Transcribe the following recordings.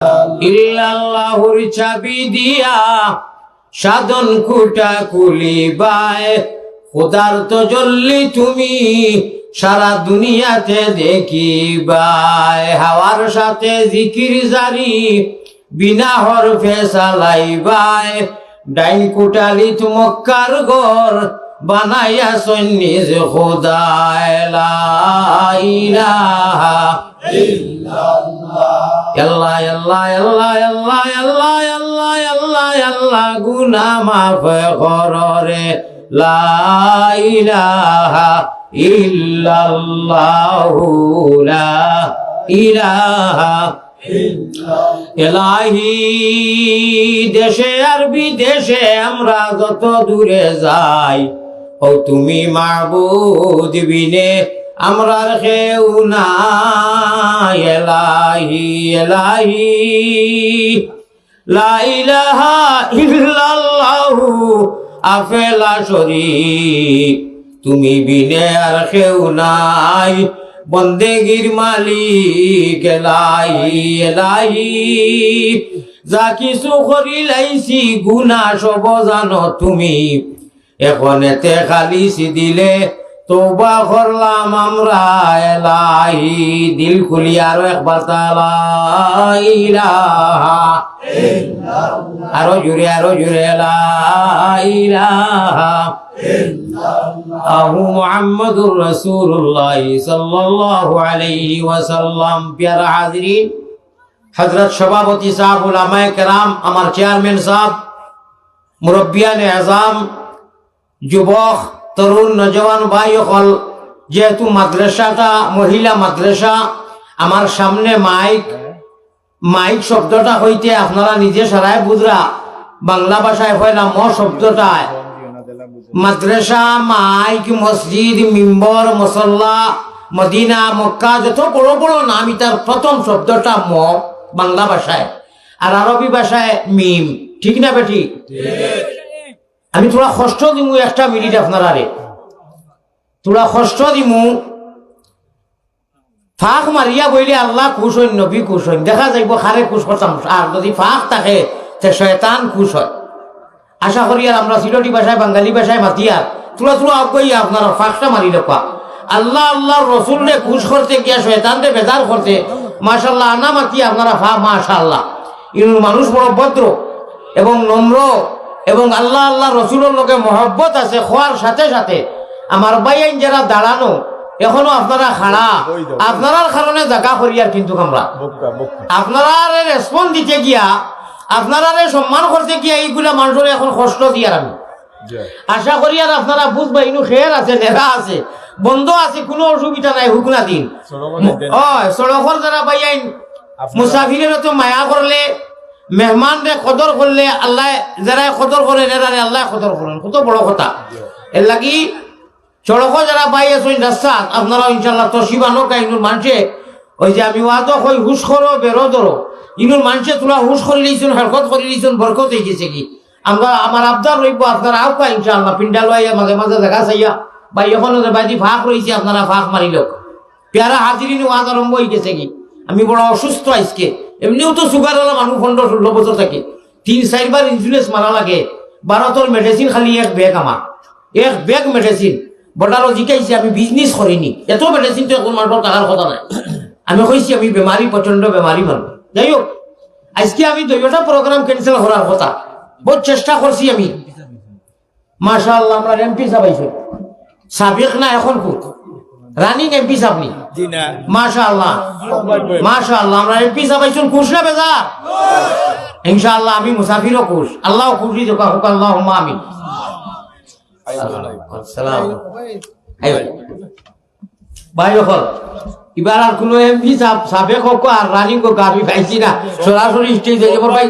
ইল্লাল্লাহুর চাবি দিয়া সাধন কুটা কুলিবায় খোদার তো জল্লি তুমি সারা দুনিয়াতে দেখিবায় হাওয়ার সাথে জিকির জারি বিনা হরফে চালাইবায় ডাইন কুটালিত মক্কার ঘর বানাইয়া সন্নিজ খোদায় লা ইলাহা আল্লাহ আল্লাহ আল্লাহ আল্লাহ আল্লাহ আল্লাহ আল্লাহ আল্লাহ গুনাহ মাফ কররে লা ইলাহা ইল্লাল্লাহু লা ইলাহা ইলাহি। দেশে আর বিদেশে আমরা যত দূরে যাই ও তুমি মাবুদ বিনে আমরার কেউ নাই এলাহি এলাহি লা ইলাহা ইল্লাল্লাহু আফেলা শরীক তুমি বিনে আর কেউ নাই বন্দেগীর মালিক এলাহি এলাহি। যা কিছু করিলাইছি গুনাহ সব জানো তুমি এখন এতে খালিছি দিলে তওবা করলাম আমরা এলাহি। দিল খুলি আরো একবার লা ইলাহা ইল্লাল্লাহ আরো জুড়ে লা ইলাহা ইল্লাল্লাহু মুহাম্মাদুর রাসূলুল্লাহ সাল্লাল্লাহু আলাইহি ওয়াসাল্লাম। প্যারা হাজিরিন, হযরত সভাপতি সাহেব, উলামায়ে কেরাম, আমার চেয়ারম্যান সাহেব, মুরব্বিয়ানে আযম, যুবক তরুণ নজওয়ান ভাই হল, যেহেতু মাদ্রাসাটা মহিলা মাদ্রাসা, আমার সামনে মাইক শব্দটা হইতে আপনারা নিজে সারায় বুঝরা বাংলা ভাষায় হইলাম ম শব্দটা মাদ্রাসা মাইক মসজিদ মিম্বর মসল্লা মদিনা মক্কা যত বড় বড় নাম তার প্রথম শব্দটা ম বাংলা ভাষায়, আর আরবি ভাষায় মিম। ঠিক না বেটি? আমি তোরা কষ্ট দিমু একটা মিনিট আপনারা রে, তোরা কষ্ট দিমু। ফাঁক মারিয়া বইলে আল্লাহ খুশ হইন, নবী খুশ হইন, দেখা যাইব খারে খুশ করতাম। আর যদি ফাঁক থাকে তে শয়তান খুশ হয়। আশা করি আর আমরা সিলটি ভাষায় বাঙালি ভাষায় মাতিয়ার তুলা তুলা অজ্ঞইয়া আপনারা ফাঁকটা মারি লেখা আল্লাহ আল্লাহর রসুলরে খুশ করতে গিয়া শয়তানরে বেজার করতে মাশাআল্লাহ আনা মাতিয়া আপনারা মাশাআল্লাহ। ইনুর মানুষ বড় ভদ্র এবং নম্র এবং আল্লাহ আল্লাহ রসুলের লোকে মহব্বত আছে। খোয়ার সাথে সাথে আমার বাইন যারা দাঁড়ানো এখনো আপনারা খাড়া, আপনার কারণে জায়গা করিয়ার, কিন্তু আমরা আপনারা রেসপন্স দিতে গিয়া আপনারা সম্মান করতে গিয়া এইগুলা মানুষের এখন কষ্ট দিয়ার আমি আশা করি। আর আপনারা বুঝবা ইনু খেয়ার আছে, নেরা আছে, বন্ধ আছে, কোনো অসুবিধা নাই। হুকুনা দিন সড়কর যারা বাইন মুসাফিরের তো মায়া করলে, মেহমান রে কদর করলে আল্লাহ যারা কদর করে নেরারে আল্লাহ কদর করেন, কত বড় কথা। এর লাগি সড়ক যারা পাই আছেন রাস্তা আপনারা ইনশাল্লাহ তসিবানো কাইনুর মানুষে ওই যে আমি ওয়াদো কই হুশ করো বেরো ধরো ইনুর মানুষে তোরা হুশ করে লিয়েছেন, হরকত করে লিয়েছেন, বরকত হয়ে গেছে কি। আমরা আমার আবদার রইব আপনারা আউকা ইনশাল্লাহ পিন্ডাল আইয়া মাঝে মাঝে দেখা চাইয়া বা এখন বাদি ফাঁক রয়েছে আপনারা ফাঁক মারিল। পেয়ারা হাজিরিন ওয়াজ আরম্ভ হয়ে গেছে কি। আমি বড় অসুস্থ আজকে, এমনিও তো সুগার হলো মানুষ 15-16 বছর থাকে, 3-4 বার ইন্সুরেন্স মারা লাগে, 12 মেডিসিন খালি এক ব্যাগ, আমার এক ব্যাগ মেডিসিন। বর্ডারও জিকাইছে আমি বিজনেস করিনি, এত মেডিসিন তো এখন মানুষের টাকার কথা নাই। আমি কইছি আমি বেমারি, প্রচন্ড বেমারি মানুষ। যাই হোক, আজকে আমি 2টা প্রোগ্রাম ক্যান্সেল করার কথা বহুত চেষ্টা করছি আমি। মাশাআল্লাহ আমরা এমপি সাহেব আইছে, সাবেক না এখন খুব রানিং এমপি সাহেব নি। মাশাআল্লাহ মাশাআল্লাহ আমরা এমপি সাহেব আইছেন, খুশ না বেজার? ইনশাআল্লাহ আমি মুসাফিরও খুশ, আল্লাহ খুশি হোক, আল্লাহুম্মা আমিন। আসসালাম ভাই হল এবার আর কোন এমপি সাবেক হোক আর রানিং হোক আমি পাইছি না, সরাসরি স্টেজে এবার ভাই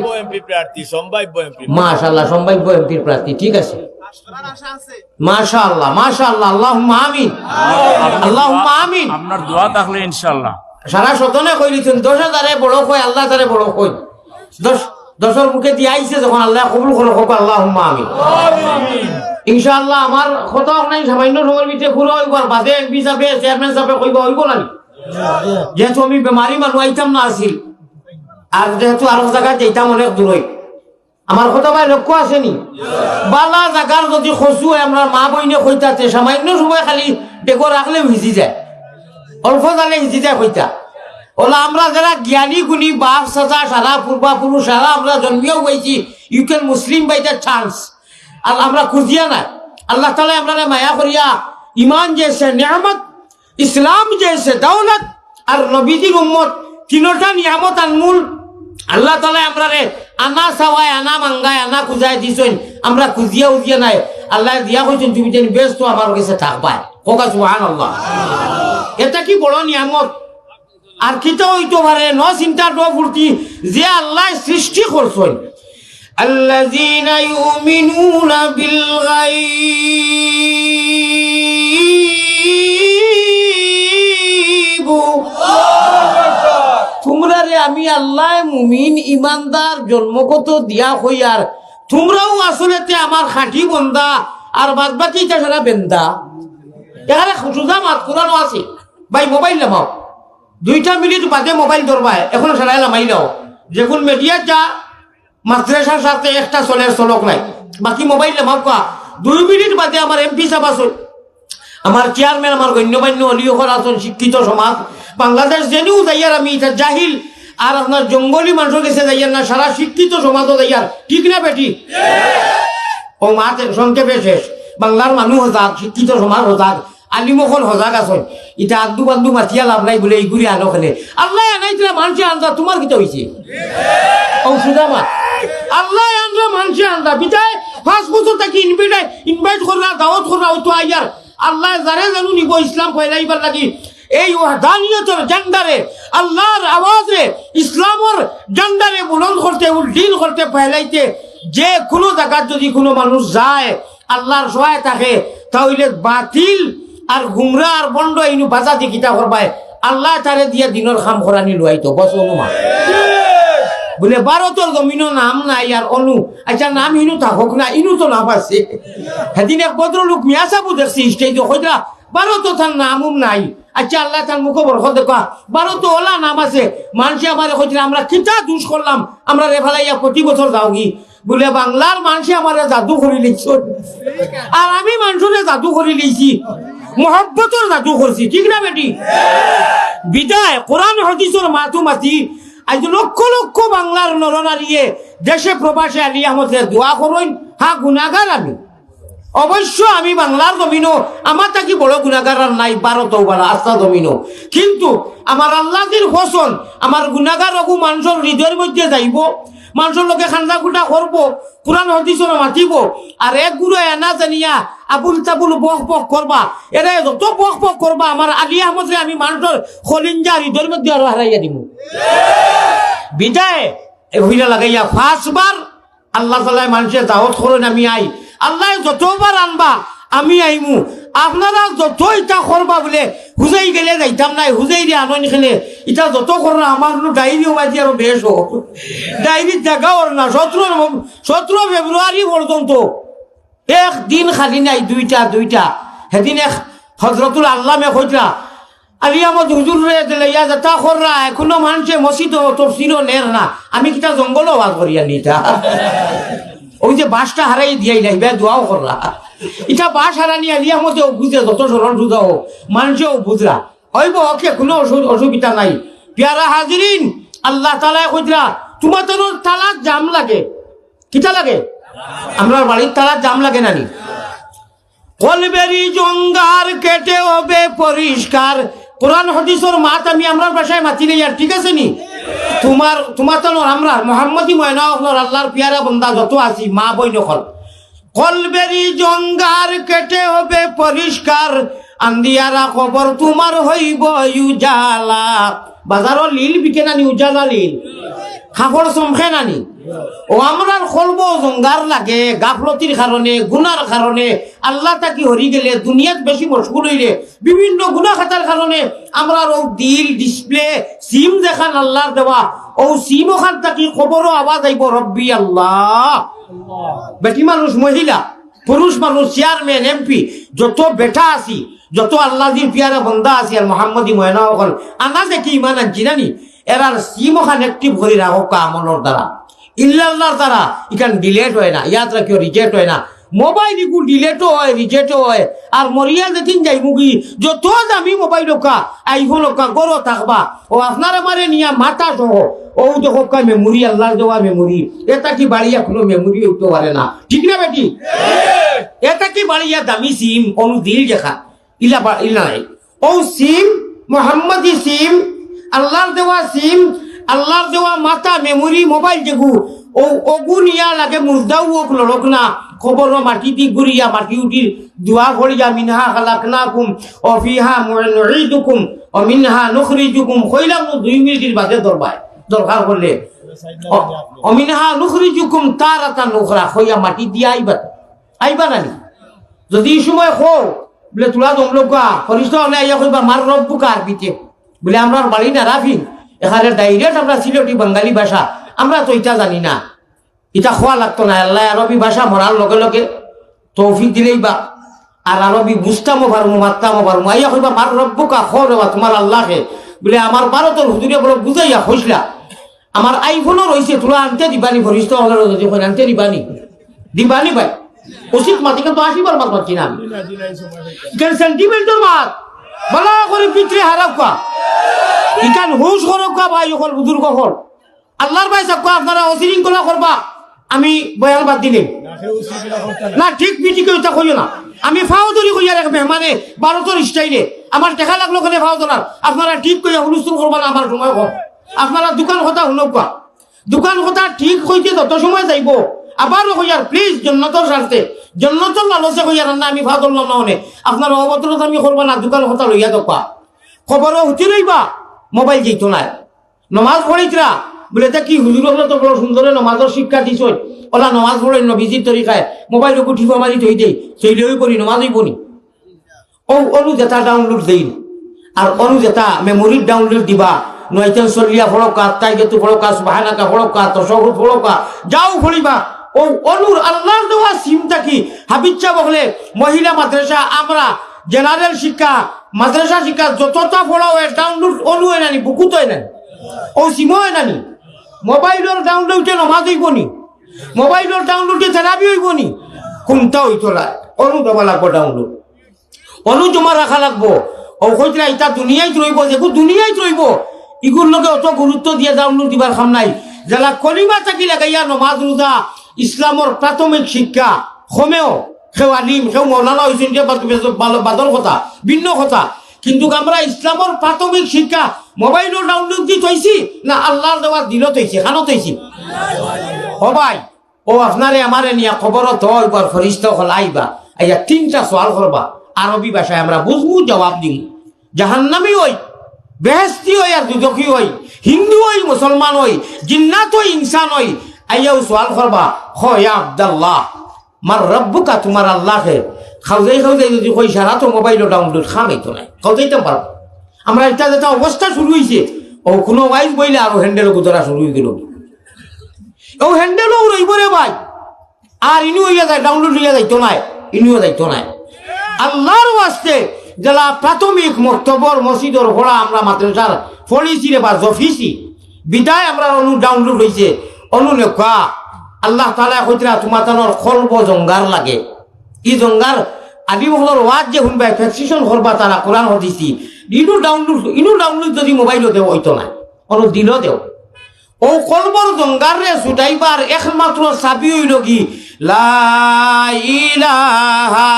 মাশাআল্লাহ সম্ভাব্য এমপির প্রার্থী। ঠিক আছে মাশাআল্লাহ মাশাআল্লাহ, আল্লাহুম্মা আমিন আল্লাহুম্মা আমিন। আপনার দোয়া থাকলে ইনশাআল্লাহ সারা সতনে কইলিছেন 10,000 বড় কই, আল্লাহ তারে বড় কই, 10 মুখে দিয়ে আইছে যখন আল্লাহ কবুল করে হোক, আল্লাহুম্মা আমিন আমিন। ইনশাআল্লাহ আমার কথা নাই, সামান্য সময়ের ভিতরে পুরো হইব। আর বাদে এমপি সাহেব চেয়ারম্যান সাহেব কইব হইব না, যেহেতু আমি বেমারি মানুষ আইতাম না আসিল। আর যেহেতু আরো জায়গায় যেতাম অনেক দূরই, আমার কথা ভাই লক্ষ্য আসেনি, বালা জাগার যদি খসু হয় আমরা মা বইনে কইতাছে সামান্য সময় খালি ডেকো রাখলে ভিজি যায়, অল্প জালে ভিজি যায় কইতা। ওলা আমরা যারা জ্ঞানী গুণী বাপ চাচা সারা পূর্বাপুরুষ সারা আমরা জন্মিয়েও পাইছি, you can Muslim by the chance. আর আমরা খুঁজিয়া না, আল্লাহ তালা আমরা মায়া করিয়া ইমান জেসে নিয়ামত, ইসলাম জেসে দৌলত আর নবীজির উম্মত তিনটা নিয়ামত আনমূল আল্লাহ তালা আমরা আনা চাওয়ায় আনা মাঙ্গায় আনা খুঁজাই দিছেন, আমরা খুঁজিয়া উজিয়া নাই, আল্লাহ দিয়া কইছেন তুমি যেন ব্যস্ত আমার কাছে থাকবাই। কোকা সুবহানাল্লাহ, এটা কি বড় নিয়ামত। আর কিতা হইতে পারে ন চিন্তা ন ফুর্তি যে আল্লাহ সৃষ্টি করছেন, আল্লাযীনা ইউমিনুনা বিল গায়ব। তোমরা রে আমি আল্লাহ মুমিন ইমানদার জন্মগত দিয়া হইয়ার, তোমরাও আসলেতে আমার খাঁটি বন্দা আর বাদ বাকি সারা বেন্দা। এখানে সুজা মাত কোরআন আছে ভাই, মোবাইল নামাও 2 মিনিট বাদে মোবাইল ধরবায়, এখন সারাই লামাই দাও। যখন মিডিয়া যা মাদ্রাসার সাথে একটা চলের চলক নাই, বাকি মোবাইল নামাও কা 2 মিনিট বাদে আমার এমপি সাহেব আসুন, আমার চেয়ারম্যান, আমার গণ্যমান্য অলিয়কর আসুন, শিক্ষিত সমাজ বাংলাদেশ জেনেও যাইয়ার আমি এটা জাহিল, আর আপনার জঙ্গলি মানুষের কাছে যাইয়ার না, সারা শিক্ষিত সমাজও যাইয়ার, ঠিক না বেটি? ও মাত সংক্ষেপে শেষ, বাংলার মানুষ হজাক, শিক্ষিত সমাজ হজাক, আলিমখন হজাক আসন, এটা আদু বান্দু মাতিয়া লাভ নাই বলে এইগুলি আনো খেলে আল্লাহ আনাইছিলা মানুষে আনজা, তোমার কিতা হয়েছে? ও সুদামা আল্লাহ আনজা মানুষে আনজা, বিদায় 5 বছর থাকি ইনভাইট করা দাওয়াত করা হইতো আইয়ার, আল্লাহ যারে জানু নিব ইসলাম ফয়লাইবার লাগি এই ওয়াহদানিয়তের জান্ডারে, আল্লাহর আওয়াজে ইসলামের জান্ডারে বুলন্দ করতে, উদ্দিন করতে, ফয়লাইতে যে কোনো জায়গায় যদি কোনো মানুষ যায় আল্লাহর সহায় থাকে, তাহলে বাতিল আর গুমরা আর বন্ড ইনু বাজা দি কিতা করবাই, আল্লাহ তারে দিয়া দিনের খাম করানি লুয়াইতো। বস অনুমান বলে ভারতের জমিনও নাম নাই আর অনু, আচ্ছা নাম ইনু থাকুক না, ইনু তো নাম আছে। সেদিন এক ভদ্রলোক মিয়া সাবু দেখছি স্টেজে কইরা ভারত তার নামও নাই, আচ্ছা আল্লাহ তার মুখ বরখ দেখা ভারত ওলা নাম আছে, মানুষে আমার কইরা আমরা কিতা দুষ করলাম, আমরা রেফালাইয়া প্রতি বছর যাওগি, বলে বাংলার মানুষে আমার জাদু করে লিখছ, আর আমি মানুষের জাদু করে লিখছি, মোহব্বতের জাদু করছি, ঠিক না বেটি? বিদায় কোরআন হাদিসের মাথু মাতি আজ লক্ষ লক্ষ বাংলার নরনারীয়ে দেশে প্রবাসে আলী আহমদের দোয়া করুন। হ্যাঁ গুনাগার আমি, অবশ্য আমি বাংলার জমিনও আমার থাকি বড় গুনাগার আর নাই, ভারতও বলা আস্থা জমিনও, কিন্তু আমার আল্লাহর হোসন আমার গুনাগার রঘু মানুষের হৃদয়ের মধ্যে যাইব, মানুষের লোকে খান্দা কুটা করবো, কোরআন হাদিসের মাতিব, আর এক গুরু এনা জানিয়া আবুল তাবুল বক বক করবা, এরা যত বক বক করবা আমার আলী আহমদরে আমি মানুষের খলিঞ্জা হৃদয়ের মধ্যে আরো হারাইয়া দিব। বিদায় হইলা লাগাইয়া 5 বার আল্লাহ তাআলা মানুষের দাওয়াত করেন, আমি আই, আল্লাহ যতবার আনবা আমি আইমু, আপনারা যত ইটা করবা বলে হুজাই গেলে যাইতাম নাই, হুজাই দিয়ে আনন খেলে এটা যত করো আমার ডায়েরিও বাজি আরো বেশ হোক, ডায়েরির জায়গা ওর না 17 ফেব্রুয়ারি পর্যন্ত একদিন খালি নাই, দুইটা সেদিন এক হজরতুল আল্লামে কইরা আলী আহমদ হুজুর রে দিলাইয়া যাতা কররা, এখনো মানুষে মসজিদ তফসিরও নের না, আমি কিটা জঙ্গলও বাদ করিয়া নিতা, ওই যে বাসটা হারাই দিয়াই নাই বে দোয়াও করলা, এটা বাস হারানি আলী আহমদেও বুঝে, যত সরল সুদা হোক মানুষেও বুঝরা হইব, ওকে কোনো অসুবিধা নাই। পেয়ারা হাজিরিন, আল্লাহ তাআলা কইরা তোমার তো তালাক জাম লাগে, কিটা লাগে? আমরা বাড়ির তালাক জাম লাগে নানি, কলবেরি জঙ্গার কেটে হবে পরিষ্কার, কোরআন হাদিসের মাত আমি আমরা ভাষায় মাতি নেই আর, ঠিক আছে নি? তোমার তো আমরা মোহাম্মদী ময়না আল্লাহর পিয়ারা বন্দা যত আছি মা বই নকল, কলবেরি জঙ্গার কেটে হবে পরিষ্কার, আন্দিয়ারা খবর তোমার হইব উজালা, বাজারও লীল বিকে নানি, উজালা লীল খাফড় চমখে নানি, ও আমরা খলব জঙ্গার লাগে গাফলতির কারণে, গুনার কারণে, আল্লাহ তাকি হরি গেলে দুনিয়াত বেশি মশগুল হইলে বিভিন্ন গুনাহ খাতার কারণে আমরা ও দিল ডিসপ্লে সিম দেখান আল্লাহর দেওয়া, ও সিম ওখান তাকি খবরও আওয়াজ আইব রব্বি আল্লাহ। বেটি মানুষ, মহিলা, পুরুষ মানুষ, চেয়ারম্যান, এমপি, যত বেটা আছি, যত আল্লাহর পিয়ারা বন্দা আছি আর মোহাম্মদী ময়না হল, আনা দেখি ইমান আনছি নানি, এরার সিম ওখানে অ্যাক্টিভ করে রাখো আমলের দ্বারা ইল্লাল্লাহর দ্বারা এখান ডিলেট হয় না, ইয়াদ রাখিও রিজেক্ট হয় না। মোবাইল ইকু ডিলেটও হয় রিজেক্টও হয়। আর মরিয়া যেদিন যাই মুগি যত দামি মোবাইল ওকা আইফোন ওকা গরো থাকবা ও আপনার আমারে নিয়া মাথা সহ ও দেখো মেমোরি আল্লাহর দেওয়া মেমোরি, এটা কি বাড়িয়া কোনো মেমোরি উঠতে পারে না, ঠিক না বেটি? এটা কি বাড়িয়া দামি সিম অনু দিল দেখা ইলা নাই। ও সিম মোহাম্মদী সিম, আল্লাহর দেওয়া সিম, আল্লাহর দেওয়া মাথা মেমোরি মোবাইল যেগু ও ওগু নিয়া লাগে মুর্দাও ওক লড়ক না খবর মাটি দি গুড়িয়া মাটি উঠির দোয়া করিয়া মিনহা খালাকনাকুম ও ফিহা নুঈদুকুম ও মিনহা নুখরিজুকুম কইলাম 2 মিনিটের বাদে দরকার করলে ও মিনহা নুখরিজুকুম তারাতান উখরা কইয়া মাটি দিয়া আইবা নানি। যদি এই সময় খো বলে তোলা দমলোকা ফরিস্তা হলে আইয়া কইবা মার রব্বুকা আরবিতে বলে আমরা বাড়ি না রাফিন এখানে ডাইরেক্ট আমরা সিলেটি বাঙালি ভাষা আমরা তো এটা জানি না, এটা খোয়া লাগতো না। আল্লাহ আরবি ভাষা মরার লগে লগে তৌফিক দিলেই বা আর আরবি বুঝতামও পারমু মারতামও পারমু আইয়া কইবা মার রব্বুকা খো রেবা তোমার আল্লাহকে বলে আমার ভারতের হুজুরে বলে বুঝাইয়া হইসলা আমার আইফোনও রয়েছে তোরা আনতে দিবানি ফরিস্তা হলে যদি আনতে দিবানি ভাই উচিত মাতি কিন্তু 80 বার মাত পাচ্ছি না আমি সেন্টিমেন্টের মাত বলা করে পিতৃ হারাপ কা ইকান হুশ করব কা ভাই ওখান বুজুর্গ হল আল্লাহর ভাই সব আপনারা অশৃঙ্খলা করবা আমি বয়ান বাদ দিলে না ঠিক পিটিকে ওইটা কইও না। আমি ফাউদরি কইয়া রাখবে মানে ভারতের স্টাইলে আমার দেখা লাগলো কেন ফাউদরার আপনারা ঠিক কইয়া হুলুস্তুল করবা না আমার সময় কম। আপনারা দোকান কথা শুনক কা দোকান কথা ঠিক হইতে তত সময় যাইব আবারও কইয়ার প্লিজ জন্নতর স্বার্থে জন্নতর লালসে কইয়ার না আমি ফাদর না হনে আপনারা অবতরত আমি করবা না দোকান কথা লইয়া দোকা খবরও হতে রইবা মোবাইল যেত না নমাজ পড়িতরা বলে তা কি হুজুর হলো তো বড় সুন্দরে নমাজের শিক্ষা দিছ ওলা নমাজ পড়ে নবীজির তরিকায় মোবাইল উঠিবা মারি থই দেই সেইলেই করি নমাজই পড়ি ও অনু যেটা ডাউনলোড দেই আর অনু যেটা মেমোরির ডাউনলোড দিবা নয়তেন সল্লিয়া ফড়কা তাই গেতু ফড়কা সুবহানাকা ফড়কা তশাহুদ ফড়কা যাও ফড়িবা ও অনুর আল্লাহর দেওয়া সিমটা কি হাবিচ্ছা বলে মহিলা মাদ্রাসা আমরা জেনারেল শিক্ষা মাদ্রাসা শিক্ষা যতটা ফড়াও ডাউনলোড অনু নানি বুকুত নানি ও সিম নানি মোবাইলের ডাউনলোডে নমাজ হইবনি মোবাইলের ডাউনলোডে থেরাপি হইবনি কোনটা হইতো না অনু দেওয়া লাগবো ডাউনলোড অনু জমা রাখা লাগবো ও কইতরা এটা দুনিয়ায় রইব যেগু দুনিয়ায় রইব ইগুর লোকে অত গুরুত্ব দিয়ে ডাউনলোড দিবার খাম নাই যারা কলিমা থাকি লাগাইয়া নমাজ রোজা ইসলামর প্রাথমিক শিক্ষা হোমেও সেও আলিম সেও মৌলানা হয়েছেন যে বাদল কথা ভিন্ন কথা কিন্তু আমরা ইসলামর প্রাথমিক শিক্ষা মোবাইলের ডাউনলোড দিয়ে থইছি না আল্লাহর দেওয়ার দিল থইছি খানো থইছি ও ভাই ও আপনারে আমারে নিয়ে খবরত হইবার ফরিস্তা হল আইবা আইয়া 3টা সওয়াল করবা আরবি ভাষায় আমরা বুঝবো জবাব দিম জাহান্নামী হই বেহেস্তি হই আর দুদকি হই হিন্দু হই মুসলমান হই জিন্নাত হই ইনসান হই আইয়াও সওয়াল করবা হ ইয়া আব্দুল্লাহ মার রব্বুকা তোমার আল্লাহকে খাওয়াই যদি কই সারা তো মোবাইল ডাউনলোড খামাইতো নাই খাওয়াইতে পারবো আমরা এটা যেটা অবস্থা শুরু হয়েছে ও কোনো ওয়াইজ বইলে আরো হ্যান্ডেলও গুজরা শুরু হয়ে গেল ও হ্যান্ডেলও রইব রে ভাই আর ইনিও হইয়া যায় ডাউনলোড হইয়া যাইতো নাই ইনিও যাইতো নাই আল্লাহর ওয়াস্তে যারা প্রাথমিক মক্তবর মসজিদর ঘোড়া আমরা মাদ্রাসার ফলিছি রে বা জফিছি বিদায় আমরা অনু ডাউনলোড হয়েছে অনু লেখা আল্লাহ তাআলা কইতরা তোমার তানোর কলব জঙ্গার লাগে ই জঙ্গার আদিমহলর ওয়াজ যে শুনবা ফ্যাক্সিশন করবা তারা কোরআন হদিছি ইনু ডাউনলোড যদি মোবাইল দেও হইতো না অনু দিল দেও ও কলবর জঙ্গার রে ছুটাইবার একমাত্র চাবি হইল কি লা ইলাহা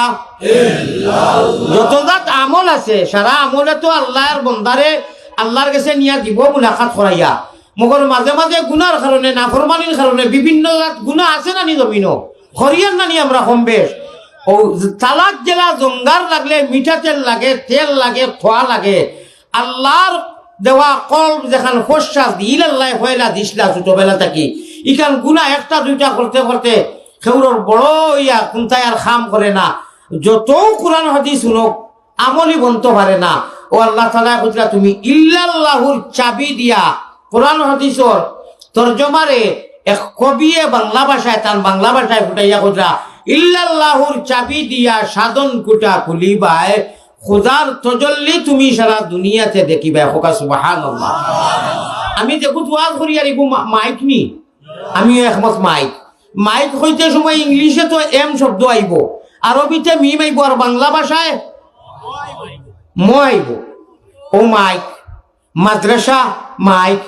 ইল্লাল্লাহ। যত জাত আমল আছে সারা আমলে তো আল্লাহর বন্দারে আল্লাহর কাছে নিয়া দিব মুলাকাত করাইয়া মগর মাঝে মাঝে গুনার কারণে নাফরমানির কারণে বিভিন্ন গুনাহ আছে না নি জমিনো খরিয়ান নানি আমরা কম বেশ ও তালাক জেলা জঙ্গার লাগলে মিঠা তেল লাগে তেল লাগে থোয়া লাগে আল্লাহর দেওয়া কল যেখান ফশ্বাস দিল আল্লাহ হইলা দিসলা ছোটবেলা থাকি ইখান গুনাহ একটা দুইটা করতে করতে খেউরর বড় ইয়া কোনটাই আর খাম করে না যত কোরআন হাদিস শুনক আমলি বনতে পারে না ও আল্লাহ তাআলা কইরা তুমি ইল্লাল্লাহুর চাবি দিয়া কোরআন হাদিসর তরজমারে এক কবিয়ে বাংলা ভাষায় তার বাংলা ভাষায় ফুটাইয়া কইরা ইল্লাল্লাহুর চাবি দিয়া সাধন কুটা খুলিবায় খোদার তজল্লি তুমি সারা দুনিয়াতে দেখিবা হোকা সুবহানাল্লাহ। আমি দেখো ওয়াজ করি আর এগো মাইক নি আমিও একমত মাইক হইতে সময় ইংলিশে তো এম শব্দ আইব, আরবিতে মিম আইব, আর বাংলা ভাষায় ম আইব। ও মাইক, মাদ্রাসা মাইক,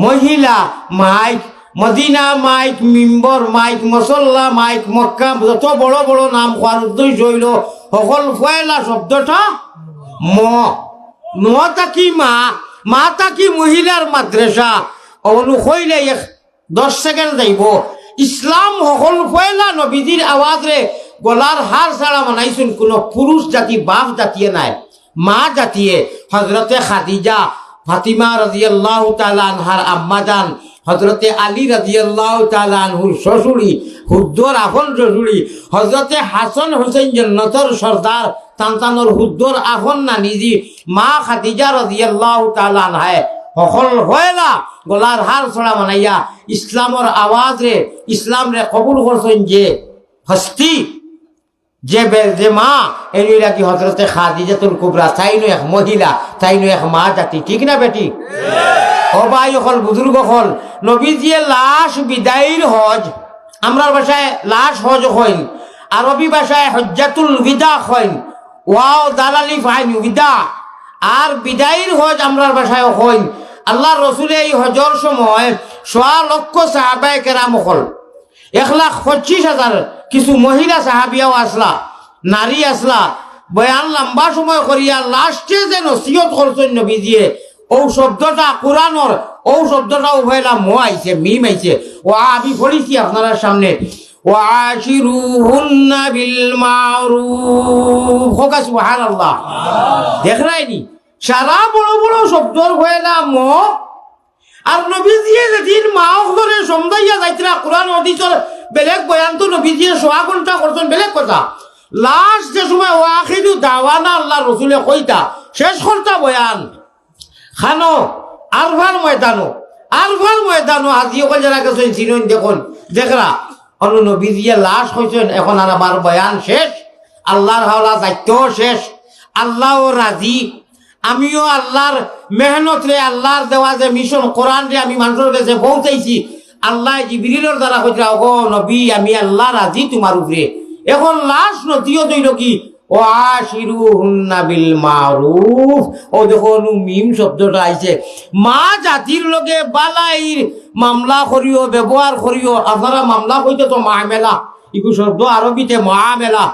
মহিলা মাইক, মদিনা মাইক, মিম্বর মাইক, মসল্লা মাইক, মক্কা, যত বড় বড় নাম হওয়ার উদ্দেশ্য হইল সকল পয়লা শব্দটা ম। ন থাকি মা থাকি মহিলার মাদ্রাসা অনু হইলে 10 সেকেন্ড যাইব। ইসলাম সকল পয়লা নবীজির আওয়াজরে গলার হার ছাড়া মানাইছেন কোন পুরুষ জাতি বাপ জাতিয়ে নাই, মা জাতিয়ে। হজরতে খাদিজা ফাতিমা রাদিয়াল্লাহু তাআলা আনহার আম্মা জান, হজরতে আলী রাদিয়াল্লাহু তাআলা আনহুর শ্বশুরি, হুদ্দর আফন শ্বশুরি, হজরতে হাসান হোসেন জান্নাতের সর্দার তান্তানোর হুদ্দর আফন নানিজি মা খাদিজা রাদিয়াল্লাহু তাআলা আনহায় সকল হয়লা গলার হার ছড়া মানাইয়া ইসলামর আওয়াজ রে, ইসলাম রে কবুল করছেন যে হস্তি, যে মা এনি নাকি হজরতে খাদিজাতুল কুবরা, তাইনো এক মহিলা, তাইনো এক মা জাতি, ঠিক না বেটি? ও ভাই হল বুজুর্গ হল, নবীজিয়ে লাশ বিদায়ীর হজ, আমরার ভাষায় লাশ হজ হইন, আরবি ভাষায় হজ্জাতুল বিদা হইন, ওয়াও দালালি ফাইন বিদা। আর বিদায়ীর হজ আমরার ভাষায় হইন। আল্লাহ রসুলের এই হজর সময় 1.5 লক্ষ সাহাবায়ে কেরাম হল, 1,25,000 কিছু মহিলা সাহাবিয়াও আসলা, নারী আসলা, বয়ান লম্বা সময় করিয়া লাস্টে যে নসিহত করছেন নবীজিয়ে, ও শব্দটা কোরআনর, ও শব্দটা উভয়লা ম আইছে, মিম আইছে। ও আমি পড়িছি আপনার সামনে, ওয়াশিরুহুন্না বিল মারুফ, হোক সুবহানাল্লাহ। দেখরাইনি সারা বড় বড় শব্দর হয়লা ম। আর নবীজিয়ে যেদিন মা ধরে সমঝাইয়া যাইতরা কোরআন হাদিসের বেলেগ বয়ান তো নবীজিয়ে 1.5 ঘন্টা করছেন বেলেগ কথা। লাস্ট যে সময় ওয়াখিদু দাওয়ানা আল্লাহ রসুলে কইতা শেষ করতা বয়ান খানো আরফার ময়দানো আজি ওখান যারা গেছেন চিনুন দেখুন দেখরা অনু নবীজিয়ে লাশ হয়েছেন। এখন আর আমার বয়ান শেষ, আল্লাহর হাওলা দায়িত্ব শেষ, আল্লাহও রাজি, আমিও আল্লাহর মেহনত রে, আল্লাহর দেওয়া যে মিশন কোরআন রে আমি মানুষের কাছে পৌঁছাইছি। আল্লাহ জিবরিলের দ্বারা কইরা, ওগো নবী আমি আল্লাহ রাজি তোমার উপরে। এখন লাশ নথিও তৈল কি ওয়াশিরুহুন্না বিল মারুফ। ও দেখুন মিম শব্দটা আইছে, মা জাতির লগে বালাইর মামলা করিও, ব্যবহার করিও। আপনারা মামলা কইতে তো মামেলা, ইকু শব্দ আরবিতে মামেলা।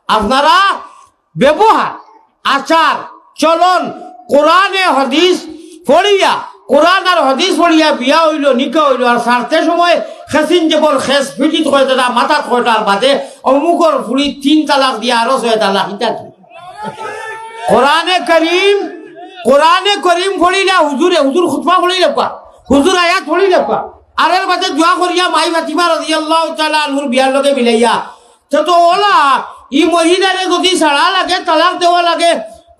আপনারা ব্যবহার, আচার, চলন, কোরআনে হাদিস পড়িয়া, কোরআন আর হাদিস পড়িয়া বিয়া হইল, নিকা হইল, আর সারতে সময় খেসিন যেবল খেস ফিটিত কয়টা মাথাত কয়টার বাদে অমুকর ফুলি 3 তালাক দিয়া আরো 6 তালাক। ইটা কি কোরআনে করিম পড়িলা, হুজুর খুতবা পড়িলে পা, হুজুর আয়াত পড়িলে পা, আর এর বাদে দোয়া করিয়া মাই ফাতিমা রাদিয়াল্লাহু তাআলা আনহুর বিয়ার লগে মিলাইয়া। তো ওলা ই মহিলারে যদি ছাড়া লাগে, তালাক দেওয়া লাগে,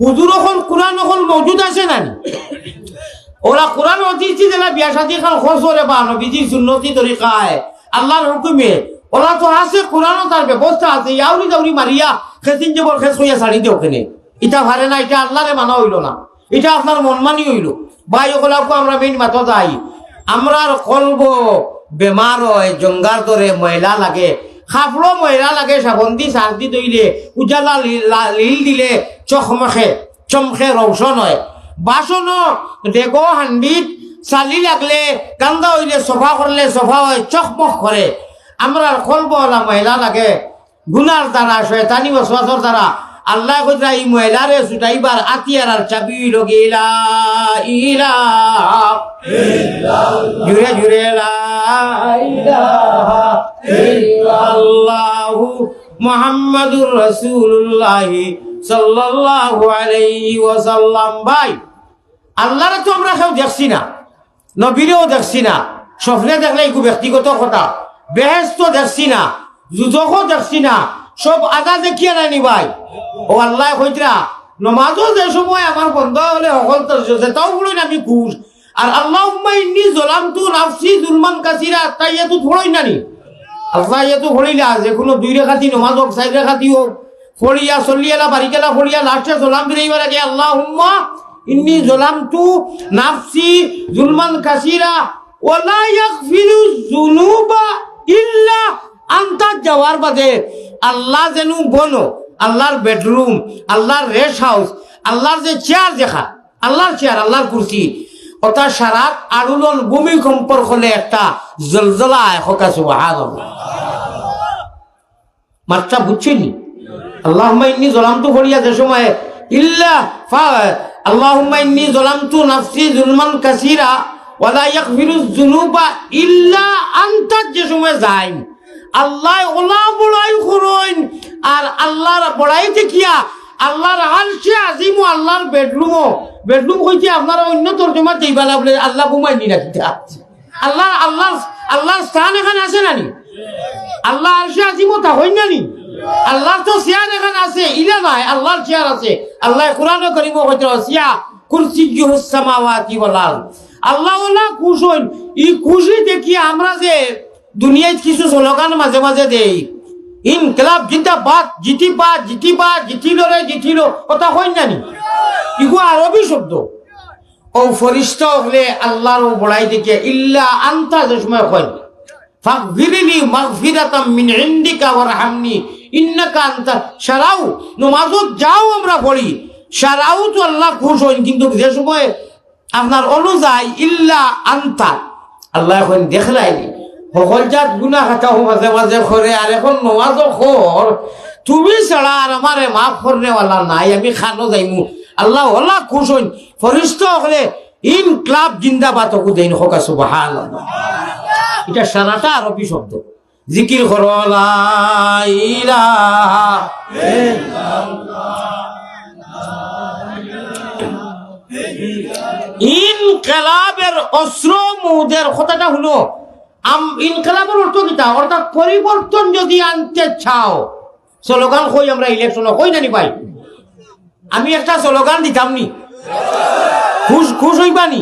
হুজুর এখন কোরআন এখন মজুদ আছে নানি? ওরা কোরআন অতিথি দিলা বিয়া শাদী খান খরচ করে বা নবীজির সুন্নতি তরিকায় আল্লাহর হুকুমে ওরা তো আছে, কোরআনও তার ব্যবস্থা আছে। ইয়াউরি দাউরি মারিয়া খেসিন যে বল খেস হইয়া ছাড়ি দে ওখানে, এটা ভারে না, এটা আল্লাহরে মানা হইল না, এটা আপনার মনমানি হইল। ভাই ওগুলাকে আমরা মেইন মাথা যাই, আমরার কলব বেমার হয়, জঙ্গার ধরে ময়লা লাগে, খাফড়ো ময়লা লাগে, সাবন্দি শান্তি দইলে উজালা লিল দিলে চমখে রৌশন হয়। বাসনও ডেগো হান্ডিত চালি লাগলে, কান্দা হইলে সফা করলে সফা হয়, চকমক করে। আমরা কলবলা ময়লা লাগে গুনার দ্বারা, শয়তানি ওয়াসওয়াসের দ্বারা। আল্লাহ কইরা এই ময়লারে ছুটাইবার আতিয়ার আর চাবি লগে লা ইলাহা ইল্লাল্লাহ, জুরে জুরে লা ইলাহা ইল্লাল্লাহু মুহাম্মাদুর রাসূলুল্লাহ সাল্লাল্লাহু আলাইহি ওয়াসাল্লাম। ভাই আল্লাহরে তো আমরা কেউ দেখছি না, নবীরেও দেখছি না, স্বপ্নে দেখলে একটু ব্যক্তিগত কথা, বেহেশত দেখছি না, যুজকও দেখছি না, সব আগা দেখিয়ে নানি ভাই। ও আল্লাহ কইতরা নমাজও যে সময় আমার বন্ধ হলে সকল তাও বলেন আমি খুশ। আর আল্লাহুম্মা ইন্নী যালামতু নাফসি যুলমান কাসীরা, তাই এত পড়ই নানি আল্লাহ এত পড়িলা যে কোনো 2 রাকাতি নমাজ হোক 4 রাকাতি হোক পড়িয়া চলিয়ালা বাড়ি গেলা পড়িয়া লাস্টে সালাম ফিরাইবার আগে আল্লাহুম্মা ইন্নী যালামতু নাফসি যুলমান কাসীরা ওয়ালা ইয়াগফিরু যুনুবা ইল্লা আনতা যাওয়ার বাদে আল্লাহ যেন বনো আল্লাহর বেডরুম আল্লাহর রেস্ট হাউস আল্লাহর যে চেয়ার দেখা আল্লাহর চেয়ার আল্লাহর কুরসি ওটা সারা আড়ুলন ভূমিকম্পর হলে একটা জলজলা হোকা সুবহানাল্লাহ মাত্রা বুঝছেনি আল্লাহুম্মা ইন্নী যালামতু ফরিয়া যে সময় ইল্লা আল্লাহুম্মা ইন্নী যালামতু নাফসি যুলমান কাসীরা ওয়ালা ইয়াগফিরু যুনুবা ইল্লা আনতা যে সময় যাই আল্লাহ ওলা বড়াই করইন আর আল্লাহর বড়াই দেখিয়া আল্লাহর আরশে আজিম ও আল্লাহর বেডরুম হইতে আপনারা অন্য তরজমা দিবা না বলে আল্লাহ ঘুমাই নি রাখতে আল্লাহর স্থান এখানে আছে নানি আল্লাহ আরশে আজিম তা হই নানি আল্লাহর তো চেয়ার এখানে আছে ইলা নাই আল্লাহর চেয়ার আছে আল্লাহ কোরআনে কারীম কইতে ওয়াসিয়া কুরসিয়ুস সামাওয়াতি ওয়াল আরদ আল্লাহ ওলা খুশ হইন এই খুশি দেখি আমরা যে দুনিয়ায় কিছু স্লোগান মাঝে মাঝে দেই ইনকলাব জিন্দাবাদ জিতিল রে জিতিল কথা হই জানি ইগো আরবি শব্দ ও ফরিস্তা হলে আল্লাহর বড়াই দেখে ইল্লা আনতা যে সময় কয় ফাগফিরলি মাগফিরাতাম মিন ইনদিকা ওয়ারহামনি ইন্নাকা আনতা সারাও নামাজত যাও আমরা পড়ি সারাও তো আল্লাহ খুশ হইন কিন্তু যে সময় আপনার অনুযায়ী ইল্লা আনতা আল্লাহ এখন দেখলাইনি সকল জাত গুনা খাটাও মাঝে মাঝে করে আর এখন নমাজও খর তুমি ছাড়া আর আমারে মাফ করনেওয়ালা নাই আমি খানো যাইমু আল্লাহ ওলা খুশ হইন ফরিস্তা হলে ইনকলাব জিন্দাবাদ দেন হোকা সুবহানাল্লাহ এটা সারাটা আরবি শব্দ জিকির করো লা ইলাহা ইনকলাবের অস্ত্র মুদের কথাটা হলো ইনকলাবের অর্থ কিতা অর্থাৎ পরিবর্তন যদি আনতে চাও স্লোগান কই আমরা ইলেকশন কই জানি ভাই আমি একটা স্লোগান দিতাম নি খুশ হইবানি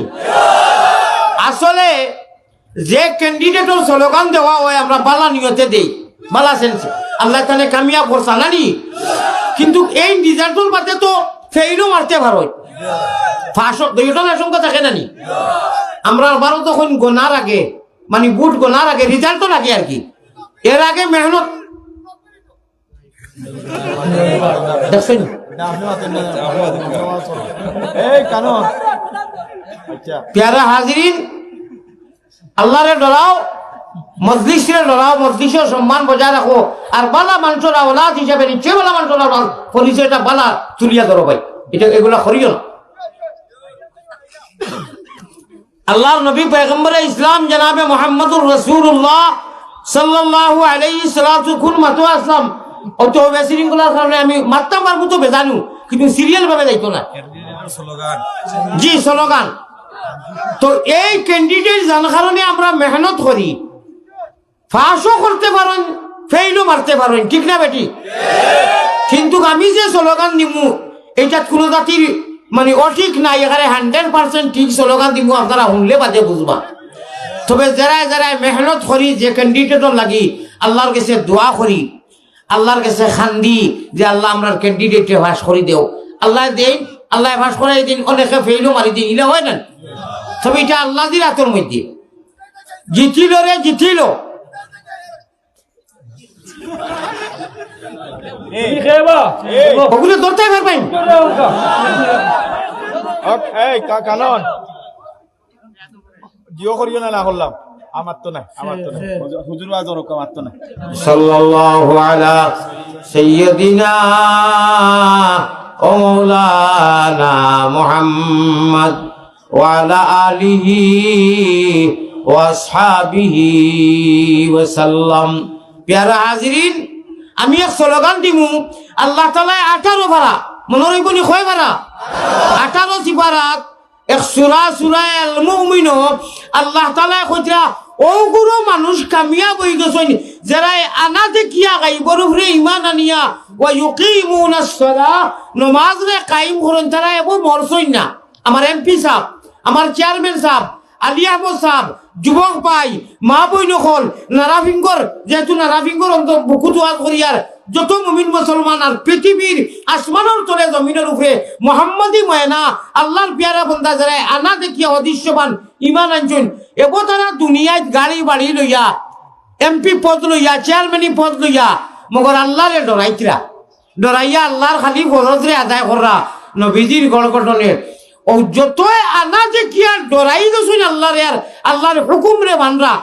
আসলে যে ক্যান্ডিডেটের স্লোগান দেওয়া হয় আমরা বালা নিয়তে দেই বালা সেন্সে আল্লাহ তাআলা কামিয়াব করছে নানি কিন্তু এই রিজাল্টের বাদে তো ফেইলও মারতে পারো ফাঁস দুইটার আশঙ্কা থাকে নানি আমরা বারো তখন গোনার আগে মানে বুট গোনার আগে রিজাল্ট তো লাগে আর কি এর আগে মেহনত দেখছেন প্যারা হাজিরিন আল্লাহরে ডরাও মজলিসে ডরাও মজলিসের সম্মান বজায় রাখো আর বালা মানুষের আওলাদ হিসাবে নিচ্ছে বালা মানুষের পরিচয়টা বালা তুলিয়া ধরো ভাই এটা এগুলা করিও না আল্লাহর নবী পয়গম্বরে ইসলাম জনাবে মুহাম্মদুর রাসূলুল্লাহ সাল্লাল্লাহু আলাইহি সাল্লাতু কুন মাতু আসলাম অত বেসিরিংগুলার কারণে আমি মাত্তা মারবো তো বেজানু কিন্তু সিরিয়াল ভাবে যাইতো না স্লোগান জি স্লোগান তো এই ক্যান্ডিডেট জানার কারণে আমরা মেহনত করি ফাঁসও করতে পারেন ফেইলও মারতে পারেন ঠিক না বেটি কিন্তু আমি যে স্লোগান দিমু এটা কোন জাতির মানে অঠিক নাই এখানে 100% ঠিক স্লোগান দিব আপনারা শুনলে বাদে বুঝবা তবে যারা মেহনত করি যে ক্যান্ডিডেটর লাগি আল্লাহর কাছে দোয়া করি আল্লাহর কাছে খান্দি যে আল্লাহ আমরা ক্যান্ডিডেটে ভাস করি দেও আল্লাহ দেন আল্লাহ ভাস করাই দিন অনেকে ফেইলও মারি দিন ইলা হয় না তবে এটা আল্লাহ দির হাতের মধ্যে জিতিল ওগুলো ধরতে পারবেন কানন জিও করিও না করলাম আমার তো নাই হুজুর আজর আমার তো নাই সাল্লাল্লাহু আলা সাইয়্যিদিনা ও মাওলানা মুহাম্মদ ওয়া আলা আলিহি ওয়া আসহাবিহি ওয়া সাল্লাম প্যারা হাজিরিন আমি এক স্লোগান দিমু আল্লাহ তাআলা 18 পারা মনে রইবনি কয় পারা 18 সিপারাত এক সূরা আল মুমিন আল্লাহ তাআলা কইরা ও গুরু মানুষ কামিয়াব হই গেছেন যারা আনা দেখিয়া গায়বর উপরে ঈমান আনিয়া ওয়া ইউকিমুনাস সালাহ নামাজ রে কায়েম করেন তারা এব মরছই না আমার এমপি সাহেব আমার চেয়ারম্যান সাহেব আলী আহমদ সাহেব যুবক পাই মা বই নকল নারাফিঙ্গর যেহেতু নারাফিঙ্গর অন্ত বুকুত ওয়াজ করিয়ার যত মুমিন মুসলমান আর পৃথিবীর আসমানের তলে জমিনের উপরে মোহাম্মদী ময়না আল্লাহর পিয়ারা বন্দা যারা আনা দেখিয়া অদৃশ্যবান ইমান আনছেন এবো তারা দুনিয়ায় গাড়ি বাড়ি লইয়া এমপি পদ লইয়া চেয়ারম্যানি পদ লইয়া মগর আল্লাহরে ডরাইতরা ডরাইয়া আল্লাহর খালি ফরজরে আদায় করা নবীজির গড়গঠনের ও যতই আনা যে কি আর ডরাই গেছেন আল্লাহরে আর আল্লাহর হুকুম রে মানরা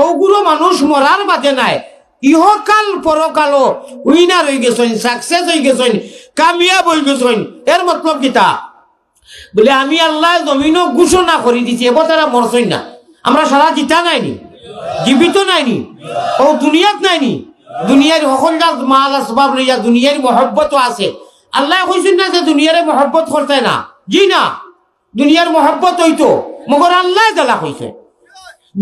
ওগুলো মানুষ মরার বাদে নাই ইহকাল পরকালও উইনার হয়ে গেছেন সাকসেস হয়ে গেছেন কামিয়াব হয়ে গেছেন এর মতলব কিতা বলে আমি আল্লাহ জমিনও ঘোষণা করে দিছি এবার তারা মরছেন না আমরা সারা জিতা নাইনি জীবিত নাইনি ও দুনিয়াত নাইনি দুনিয়ার সকল মাল আসবাব লইয়া দুনিয়ার মহব্বত আছে আল্লাহ কইছেন না যে দুনিয়ারে মহব্বত করতে না জি না দুনিয়ার মহব্বত হইতো মগর আল্লাহ জ্বালা কইছে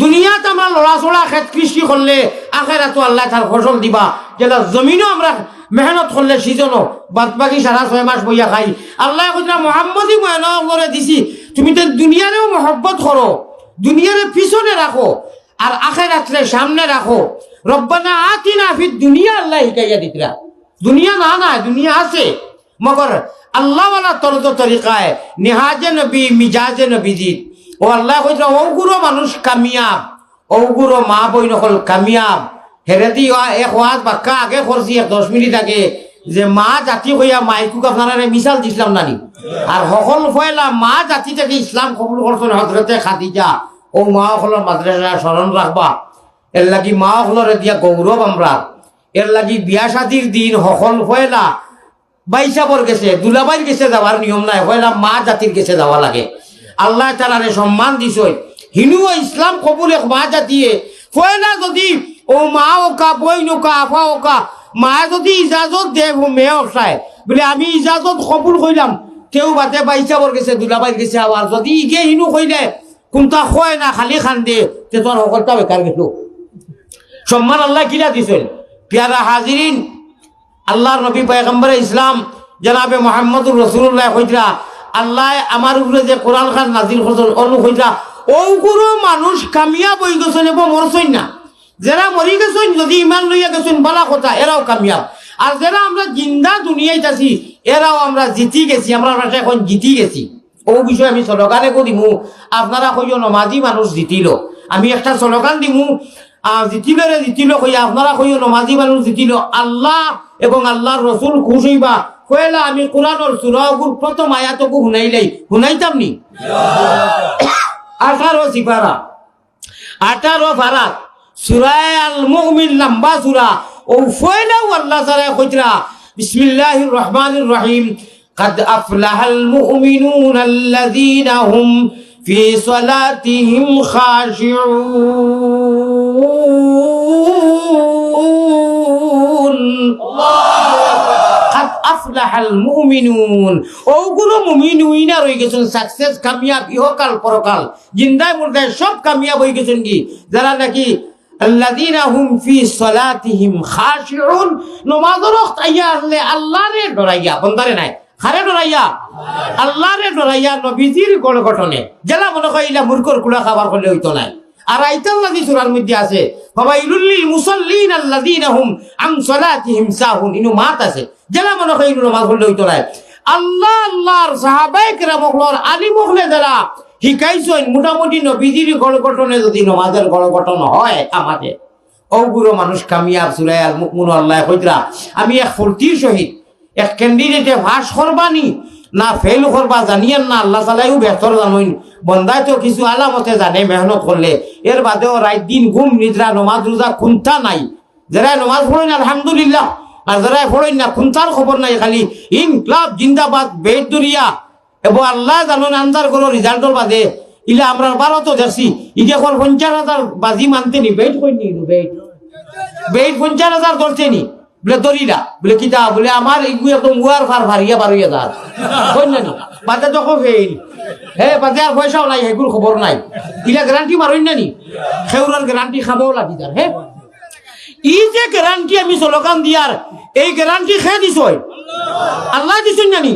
দুনিয়াতে আমরা লড়াচড়া খেত কৃষি করলে আখেরাতো আল্লাহ তার ফসল দিবা যেটা জমিনও আমরা মেহনত করলে সিজনও বাদ বাকি সারা 6 মাস বইয়া খাই আল্লাহ কইরা মোহাম্মদী ময়না দিছি তুমি তো দুনিয়ারেও মহব্বত করো দুনিয়ারে পিছনে রাখো আর আখেরাতরে সামনে রাখো রব্বানা আতিনা ফিদ দুনিয়া আল্লাহ হিকাইয়া দিতরা দুনিয়া না দুনিয়া আছে মগর আল্লাহ ওয়ালা তরিকায় নিহাজে নবী মিজাজে নবীজি ও আল্লাহ কইরা ওগুলো মানুষ কামিয়াব ওগুলো মা বই নকল কামিয়াব হেরেদি এক ওয়াজ বাক্কা আগে করছি 10 মিনিট আগে যে মা জাতি হইয়া মাইকুক আপনারা মিসাল দিছিলাম নানি আর সকল ফয়লা মা জাতি থেকে ইসলাম কবুল করছেন হযরতে খাদিজা ও মা হলর মাদ্রাসা স্মরণ রাখবা এর লাগি মা হলরে দিয়া গৌরব আমরা এর লাগি বিয়া শাদির দিন সকল ফয়লা বাইসাবর গেছে দুলাবাইর গেছে যাওয়ার নিয়ম নাই ফয়লা মা জাতির গেছে যাওয়া লাগে আল্লাহ তাআলারে সম্মান দিছই হিন্দু ইসলাম কবুল এক মা জাতিয়ে ফয়লা যদি ও মা ওকা বই নৌকা আফা ওকা মা যদি ইজাজত দে মেয়ে অসায় বলে আমি ইজাজত কবুল কইলাম কেউ বাদে বাইসাবর গেছে দুলাবাইর গেছে আবার যদি ইগে হিনু কইলে কোনটা হয় না খালি খান দে তে তোর সকলটা বেকার গেল সম্মান আল্লাহ কিলা দিছেন পিয়ারা হাজিরিন আল্লাহর নবী পয়গম্বর ইসলাম জনাবে মুহাম্মদুর রাসূলুল্লাহ কইরা আল্লাহ আমার উপরে যে কোরআন খান নাজিল করছেন অনু কইরা ওগুলো মানুষ কামিয়াব হয়ে গেছেন এবং মরছেন না যারা মরি গেছেন যদি ইমান লইয়া গেছেন বলা কথা এরাও কামিয়াব আর যারা আমরা জিন্দা দুনিয়ায় আছি এরাও আমরা জিতি গেছি আমরা এখন জিতি গেছি ও বিষয়ে আমি স্লোগানে দিমু আপনারা কইও নমাজি মানুষ জিতিল আমি একটা স্লোগান দিমু জিতিল কইয়া আপনারা কইও নমাজি মানুষ জিতিল আল্লাহ এবং আল্লাহর রসুল খুশ হইবা কইলা আমি কোরআনের সূরাগুর প্রথম আয়াতকু শুনাইতাম নি 18 সিপারা 18 ফারা সূরা আল মুমিন লম্বা সূরা ও ফয়লা আল্লাহ তাআলা কইতরা বিসমিল্লাহির রহমানির রহিম قد أفلح المؤمنون الذين هم في صلاتهم خاشعون قد أفلح المؤمنون ওগুলো মুমিন উইনার হয়ে গেছেন সাকসেস কামিয়াব ইহকাল পরকাল জিন্দায় মুর্দায় সব কামিয়াব হয়ে গেছেন কি যারা নাকি الذين هم في صلاتهم خاشعون নমাজের ওয়াক্ত আইয়া আসলে আল্লাহরে ডরাইয়া বন্দারে নাই খারে ডরাইয়া আল্লাহরে ডরাইয়া নবীজির গড়গঠনে জেলা মনে কইলা মূর্খর কুড়া খাবার করলে হইতো নাই আর আইতাল লাগি সূরার মধ্যে আছে ফাওয়াইলুল লিল মুসাল্লিন আল্লাযীনা হুম আন সালাতিহিম সাহুন ইনু মাত আছে জেলা মনে কইলা নামাজ পড়লে হইতো নাই আল্লাহর সাহাবায়ে কেরামর আলিম হলে যারা শিকাইছেন মোটামুটি নবীজির গড়গঠনে যদি নামাজের গড়গঠন হয় আমাদের ওগুলো মানুষ কামিয়াব সূরা আল মুমিনুন আল্লাহ কইরা আমি এক ফুর্তির সহিত এক ক্যান্ডিডেটে ভাস করবানি না ফেল করবা জানিয়েন না আল্লাহ তাআলাও বেহতর জানেন বন্দায় তো কিছু আলামতে জানে মেহনত করলে এর বাদেও রাত দিন ঘুম নিদ্রা নামাজ রোজা কোনটা নাই যারা নামাজ পড়েন আলহামদুলিল্লাহ আর যারা পড়েন না কোনটার খবর নাই খালি ইনকলাব জিন্দাবাদ বেদ দুনিয়া এবং আল্লাহ জানেন আন্দার কোনো রেজাল্টর বাদে ইলা আমরা ভারতও দেখছি ইগে কোন 50,000 বাজি মানতে নি বেট কইনি বেট 50,000 ধরতে নি বলে দরিলা বলে কিতা বলে আমার ইগু একদম উয়ার ফারিয়া বারুইয়া যার কই না বাদে তো ফেল হে বাদে আর পয়সাও নাই হেগুর খবর নাই ইলা গ্যারান্টি মারই না নি খেউরার গ্যারান্টি খাবো লাগি যার হে ই যে গ্যারান্টি আমি স্লোগান দিয়ার এই গ্যারান্টি খেয়ে দিছই আল্লাহ দিছেন জানি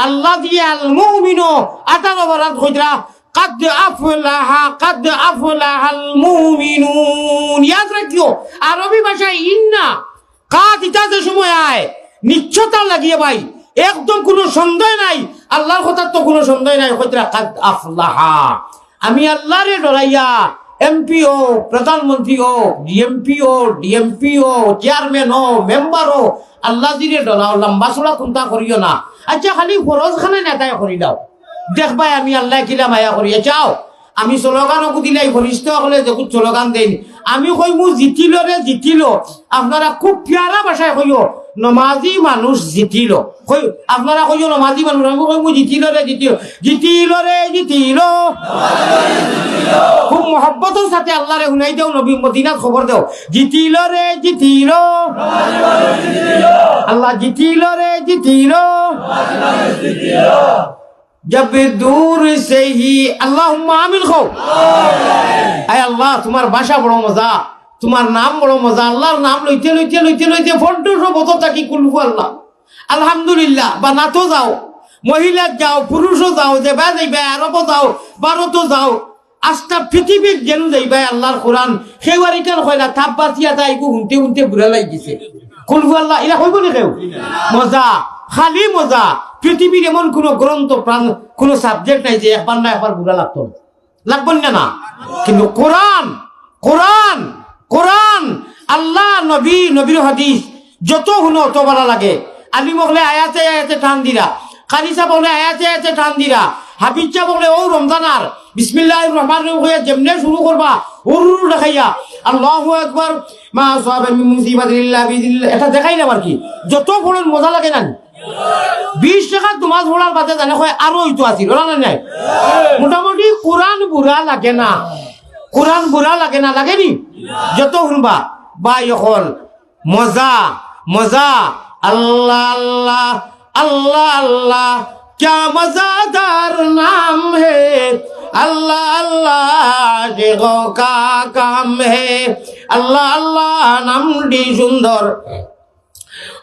আল্লাহ দিয়ে আল মুমিনু 18 বারাত কইরা قد أفلح المؤمنون ইয়াদ রাখিও আরবি ভাষায় ইন্না কাদ ইতাতে সময় আয় নিশ্চয়তা লাগিয়ে ভাই একদম কোনো সন্দেহ নাই আল্লাহর কথা তো কোনো সন্দেহ নাই কইতরা কাদ আফলাহা আমি আল্লাহরে ডরাইয়া এমপি ও প্রধানমন্ত্রী ও ডিএমপি ও চেয়ারম্যান ও মেম্বার ও আল্লাহ দিরে ডরাও লম্বা চড়া চিন্তা করিও না আচ্ছা খালি ফরজ খানে নেতায় করি দাও দেখবাই আমি আল্লাহ কিলা মায়া করিয়া চাও আমি স্লোগানও দিলাই ঘনিষ্ঠ হলে দেখুন স্লোগান দেন আমি কইমু জিতিল আপনারা খুব পিয়ারা ভাষায় কইও নমাজি মানুষ জিতিল কই আপনারা কইও নমাজি মানুষ আমি কইমু জিতিল খুব মহব্বতের সাথে আল্লাহরে শুনাই দেও নবী মদিনাত খবর দেও জিতিল আল্লাহ জিতিল जब दूर से ही अल्लाहुम्मा आमीन खो आय अल्लाह तुम्हार भाषा बड़ो मजा तुम्हार नाम बड़ो मजा अल्लाहर नाम লইতে ফন্টো সবত থাকি কুলফু আল্লাহ আলহামদুলিল্লাহ বানাতো যাও মহিলা যাও পুরুষও যাও যেবা যাইবা আরবও যাও ভারতও যাও আস্তা পৃথিবীর যেন যাইবা আল্লাহর কোরআন সেবারি কেন কইলা থাপ বাতিয়া তাই হুনতে বুড়া লাগিছে কুলফু আল্লাহ এরা হইব না কেউ মজা খালি মজা পৃথিবীর এমন কোন গ্রন্থ প্রাণ কোন সাবজেক্ট নাই যে একবার না একবার বুড়া লাগবে না কিন্তু কোরআন আল্লাহ নবীর হাদিস যত হুনো অত ভালো লাগে আলিম হলে আয়াতে টান দিরা কারিসা বলে আয়াতে টান দিরা হাফিজা বলে ও রমজানার বিসমিল্লাহির রহমানির রহিম হইয়া যেমনে শুরু করবা উরুর দেখাইয়া আল্লাহু আকবার মা সাহাবা মিন মুসিবাতিন ইল্লা বিদিল্লাহ এটা দেখাই না আর কি যত বড় মজা লাগে না 20 টাকা তোমার পড়ার বাদে জানে কয় আরো হইতো আছিল ওরা না নাই মোটামুটি কোরআন বুড়া লাগে না লাগেনি যত শুনবা বাই হল মজা আল্লাহ আল্লাহ আল্লাহ আল্লাহ क्या मजादार नाम है अल्लाह अल्लाह देखो का काम है अल्लाह अल्लाह नामটি সুন্দর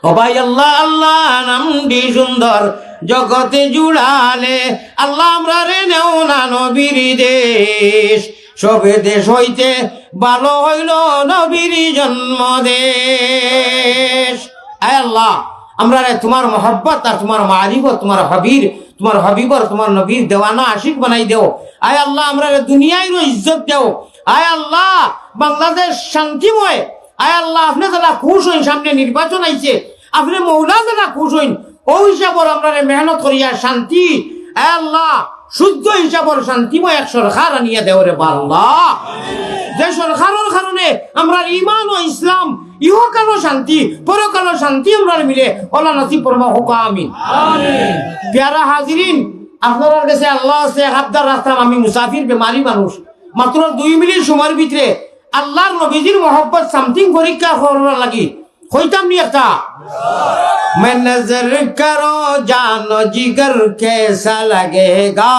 ও ভাই আল্লাহ আল্লাহ নামটি সুন্দর জগতে জুড়ালে আল্লাহ আমরা রে নেও না নবীর দেশ সবে দেশ হইতে ভালো হইল নবীর জন্মদেশ আয় আল্লাহ আমরা রে তোমার মোহব্বত আর তোমার মারিফত তোমার হাবিবর তোমার নবীর দেওয়ানা আশিক বানাই দেও আয় আল্লাহ আমরা রে দুনিয়ারও ইজ্জত দেও আয় আল্লাহ বাংলাদেশ শান্তিময় আয় আল্লাহ আপনি যারা খুশ হইন সামনে নির্বাচন আইছে আপনি মৌলা যারা খুশ হইন ও হিসাবর আমরা মেহনত করিয়া শান্তি আয় আল্লাহ শুদ্ধ হিসাবর শান্তিময় এক সরকার আনিয়া দেও রে আল্লাহ যে সরকারের কারণে আমরা ঈমান ও ইসলাম ইহকাল শান্তি পরকাল শান্তি আমরা মিলে ওলা নসিব ফরমাও হুকা আমিন প্যারা হাজিরিন আপনাদের কাছে আল্লাহ আছে হাবদার রাস্তাম আমি মুসাফির বেমারি মানুষ মাত্র 2 মিনিট সময়ের ভিতরে আল্লাহর নবীজির মোহব্বত সামথিং পরীক্ষা করার লাগি কইতাম নি একটা मैं नजर करो जानो जिगर कैसा लगेगा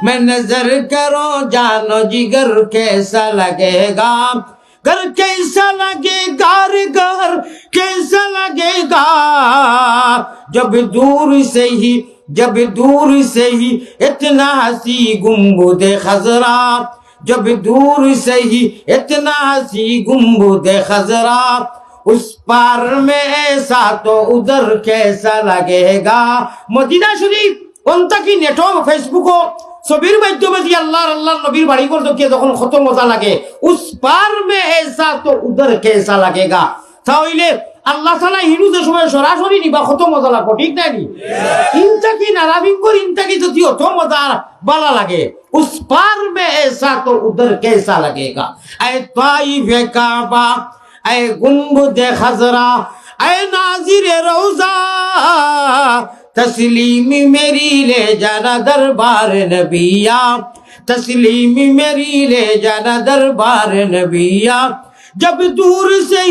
मैं नजर करो जानो जिगर कैसा लगेगा घर कैसा लगेगा घर कैसा लगेगा जब दूर से ही इतना हंसी गुंबद खजरा जब दूर से ही इतना हंसी गुंबद खजरा उस पार में ऐसा तो उधर कैसा लगेगा मदीना शरीफ उनता की नेटो फेसबुको ছবির মাধ্যমে দিয়ে আল্লাহর নবীর বাড়ি করে দেখে যখন কত মজা লাগে উস পার মে ऐसा तो उधर कैसा लगेगा তাহলে আল্লাহ তাআলা হিন্দু যে সময় সরাসরি নিবা কত মজা লাগে ঠিক না নি ইনতা কি নারাবিন কর ইনতা কি যদি অত মজা ভালো লাগে উস পার মে ऐसा तो उधर कैसा लगेगा ऐ ताइफ काबा ऐ गुंबद खजरा ऐ नाजिर रोजा तस्लीम मेरी ले जाना दरबार नबिया तस्लीम मेरी ले जाना दरबार नबिया जब दूर से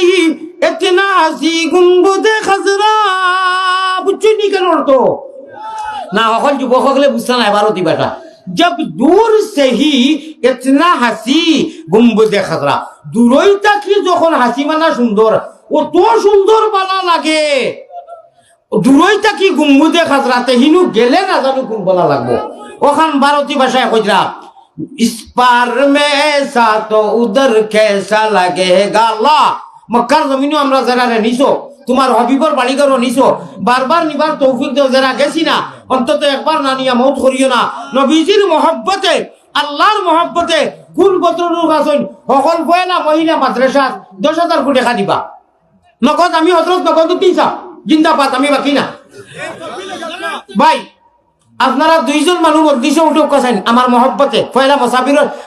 ही इतना हंसी गुंबद खजरा बुच्चुनी কেন তো না এখন যুবক হলে বুঝতে না এবারও দিবাটা जब दूर से ही इतना हंसी गुंबद खजरा দূরই থাকি যখন হাসি মানা সুন্দর ও তো সুন্দর ভালো লাগে দূরই থাকি গুম্বুদে খাজরাতে হিনু গেলে না জানো কোন বলা লাগবো ওখান ভারতীয় ভাষায় কইরা इस पार में ऐसा तो उधर कैसा लगेगा अल्लाह মক্কার জমিনও আমরা যারা নিছো তোমার হবিবর বাড়িঘরও নিছো বারবার নিবার তৌফিক দেও যারা গেছি না অন্তত একবার না নিয়া মৌত করিও না নবীজির মহব্বতে আল্লাহর মহব্বতে কোন বদরুল আছেন সকল পয়লা মহিলা মাদ্রাসা 10,000 কোটি টাকা দিবা নগদ আমি হযরত নগদ দিছা জিন্দাবাদ আমি বাকি না ভাই আপনারা দুইজন মানুষ বদিছে উঠে কছেন আমার মহব্বতে পয়লা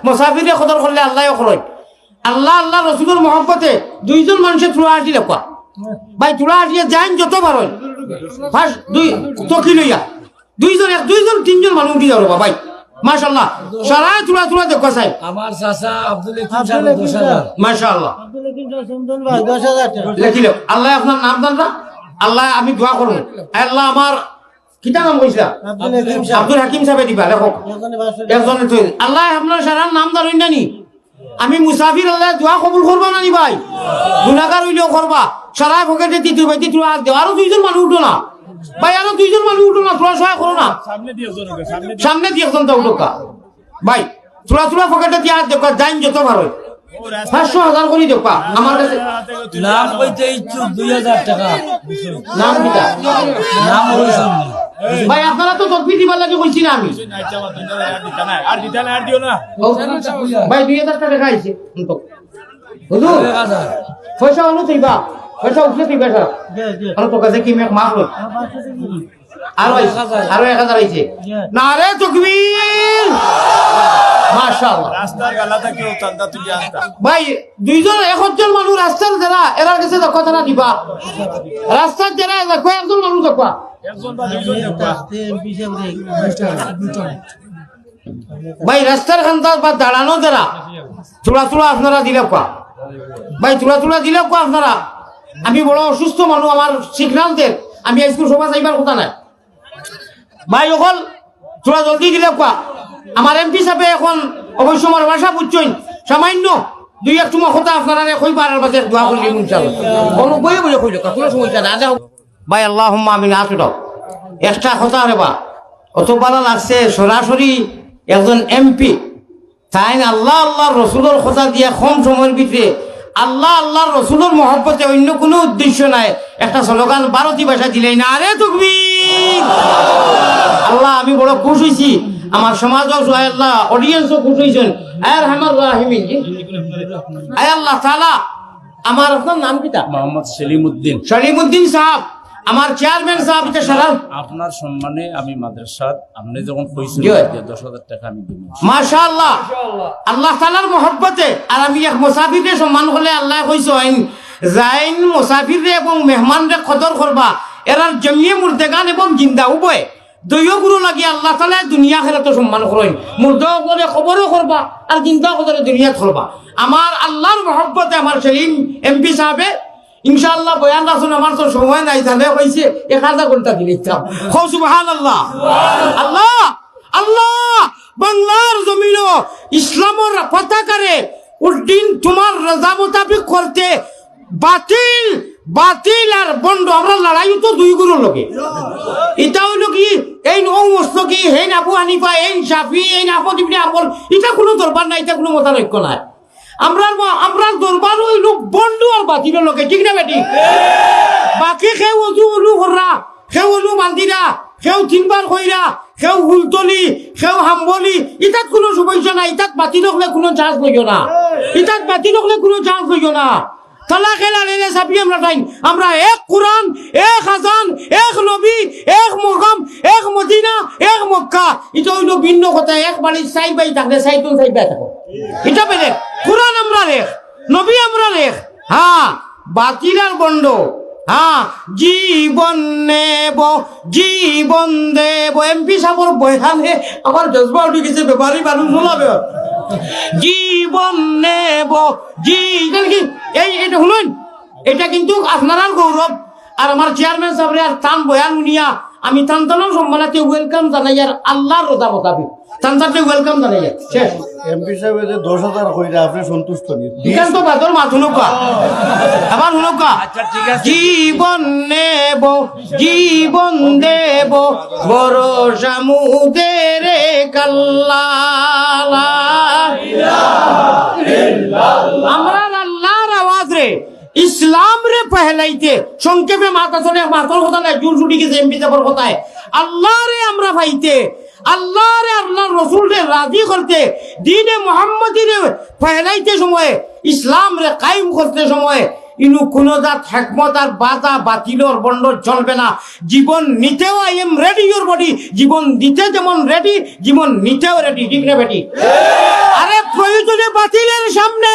মুসাফিরে কদর করলে আল্লাহও করেন আল্লাহ আল্লাহ রসুলের মহব্বতে দুইজন মানুষের তুলা হাঁটি লেখা ভাই তুলা হাঁটিয়ে যাইন যত পারেন ফার্স্ট দুই তকি লইয়া দুইজন তিনজন মানুষ উঠি যাবো ভাই মাশাআল্লাহ সারা তুলা তুলা দেখো চাই আমার চাচা আব্দুল হাকিম সাহেব 10,000 মাশাআল্লাহ আব্দুল হাকিম চন্দন ভাই 10,000 টাকা লেখিল আল্লাহ আপনার নাম জান না আল্লাহ আমি দোয়া করব আল্লাহ আমার কিটা নাম কইছা আব্দুল হাকিম সাহেব দিবা লেখক একজনে তো আল্লাহ আপনার সারা নাম জানেন না নি আমি মুসাফির আল্লাহ দোয়া কবুল করবা না নি ভাই গুনাহগার হইলেও করবা সারা পকেটে তিতু ভাই তিতু আর দেও আরো দুইজন মানুষ উঠো না ভাই আরো দুইজন মানুষ উঠো না তোরা সহায় করো না সামনে দিয়ে একজন দাও ঢোকা ভাই তোরা পকেটে দিয়ে আর দেখো জাইন যত ভালো 500,000 করে দেখবা আমার কাছে নাম কইতে ইচ্ছুক 2,000 টাকা নাম দিতা নাম হইছে ভাই আপনারা তো তকবীর দিবার লাগে কইছি না আমি আর দিতা না আর দিও না ভাই 2,000 টাকা খাইছে হুজুর 1000 পয়সা হলো তুইবা পয়সা উঠলে তুইবা স্যার আর তো কাছে কি মেক মাফ হল আরো 1,000 আইছে না রে তকবীর মাশাআল্লাহ রাস্তার গালাতে কেউ চান্দা তুলি আনতা ভাই দুইজন 100জন মানুষ রাস্তার যারা এরার কাছে কথা না দিবা রাস্তার যারা কয়েকজন মানুষ দেখবা একজন বা দুইজন দেখবা এমপি সাহেব ভাই রাস্তার খান্তা বা দাঁড়ানো যারা তুলা আপনারা দিলে কোয়া ভাই তুলা দিলে কোয়া আপনারা আমি বড় অসুস্থ মানুষ আমার সিগন্যালদের আমি স্কুল সভা যাইবার কথা নাই ভাই অকল তোরা জলদি দিলে কোয়া আমার এমপি সাহেব এখন অবশ্য আমার ভাষা বুঝছেন সামান্য দুই এক তোমার কথা আপনারা কইবার বাজে দোয়া করলি ইনশাআল্লাহ কোন বইয়ে বইয়ে কইল কোনো সমস্যা না আদা ভাই আল্লাহুম্মা আমিন আসো দাও একটা কথা রে বা অত ভালো লাগছে সরাসরি একজন এমপি তাই আল্লাহ আল্লাহ রসুলের কথা দিয়ে কম সময়ের ভিতরে আল্লাহ আল্লাহর রসুলের মহব্বতে অন্য কোনো উদ্দেশ্য নাই একটা স্লোগান ভারতীয় ভাষা দিলেই না আরে তাকবীর আল্লাহ আমি বড় খুশ হইছি আমার সমাজও আল্লাহ অডিয়েন্সও খুশ হইছেন আর রহমান রাহিমিন আয় আল্লাহ তাআলা আমার আপনার নাম কিটা মোহাম্মদ সেলিমউদ্দিন সলিমউদ্দিন সাহেব আমার চেয়ারম্যান সাহেব এটা সারা আপনার সম্মানে আমি মাদ্রাসার আপনি যখন কইছেন জি। 10,000 টাকা আমি দিব মাশাআল্লাহ আল্লাহ তাআলার মহব্বতে আর আমি এক মুসাফিরকে সম্মান করলে আল্লাহ কইছেন যাইন মুসাফিররে এবং মেহমানরে কদর করবা এরার জমিয়ে মুর্দেগান এবং জিন্দা উভয় দুইও গুরু লাগি আল্লাহ তাআলা দুনিয়া আখিরাতে সম্মান করেন মুর্দাও করে খবরও করবা আর জিন্দা করে দুনিয়া করবা আমার আল্লাহর মহব্বতে আমার সেলিম এমপি সাহেবে ইনশাআল্লাহ বয়ান রাখুন আমার তো সময় নাই তাহলে কইছে 1000 ঘন্টা দিলে ইচ্ছা সুবহানাল্লাহ আল্লাহ আল্লাহ বাংলার জমিন ইসলামের পতাকারে উদ্দিন তোমার রাজা মোতাবিক করতে বাতিল আর বন্ড আমরা লড়াই তো দুই গুরুর লগে এটা হইল কি এই নমস্ত কি হেন আবু হানিফা এই শাফি এই আহমদ ইবনে হাম্বল এটা কোনো দরবার নাই এটা কোনো মতানৈক্য নাই আমরা দরবার হইল বন্ডু আর বাতিলের লগে ঠিক না বেটি বাকি কেউ উলু কররা কেউ উলু বান্দিরা কেউ তিনবার কইরা কেউ হুলতলি কেউ হাম্বলি ইতাত কোনো সমস্যা নাই ইতাত বাতিল হলে কোনো চান্স লইও না ইতাত বাতিল হলে কোনো চান্স লইও না তালা খেলা লেলে সাপি আমরা টাইম আমরা এক কোরআন এক হাসান এক নবী এক মুকাম এক মদিনা এক মক্কা এটা হইল ভিন্ন কথা এক বাড়ি সাই বাই থাকলে সাইতুন সাই বাই থাকো এটা বেলে কোরআন আমরা রেখ নবী আমরা রেখ হ্যাঁ বাতিল আর বন্ড হ্যাঁ জীবন দেব এমপি সাহেবের বয়ানে আমার জজবা উঠে গেছে ব্যাপারী মানুষ শোনাবে জীবন নেব এটা শুনুন এটা কিন্তু আপনার গৌরব আর আমার চেয়ারম্যান সাহেবের আর টান বয়ান শুনিয়া আমি টান সম্মানাতে ওয়েলকাম জানাই আর আল্লাহর রোজা মোতাবিক তানসারকে ওয়েলকাম জানাই শেষ এমপি সাহেব যে 10,000 কইরা আপনি সন্তুষ্ট নি ইখান তো বাদর মাছ হুনুকা আবার হুনুকা জীবন নেব জীবন দেব ভরসা মুদের কাল্লা আমরা আল্লাহর আওয়াজ রে ইসলাম রে পহলাইতে সংক্ষেপে মাথা চলে মাথার কথা নাই জুল ছুটি গেছে এমপি সাহেবের কথায় আল্লাহ রে আমরা ভাইতে আল্লাহ রে আল্লাহর রসুল রে রাজি করতে দিনে মোহাম্মদী রে পহলাইতে সময়ে ইসলাম রে কায়েম করতে সময়ে ইনু কোন জাত হেকমত আর বাধা বাতিলর বন্ড চলবে না জীবন নিতেও I am ready your body জীবন দিতে যেমন রেডি জীবন নিতেও রেডি ঠিক না বেটি আরে প্রয়োজনে বাতিলের সামনে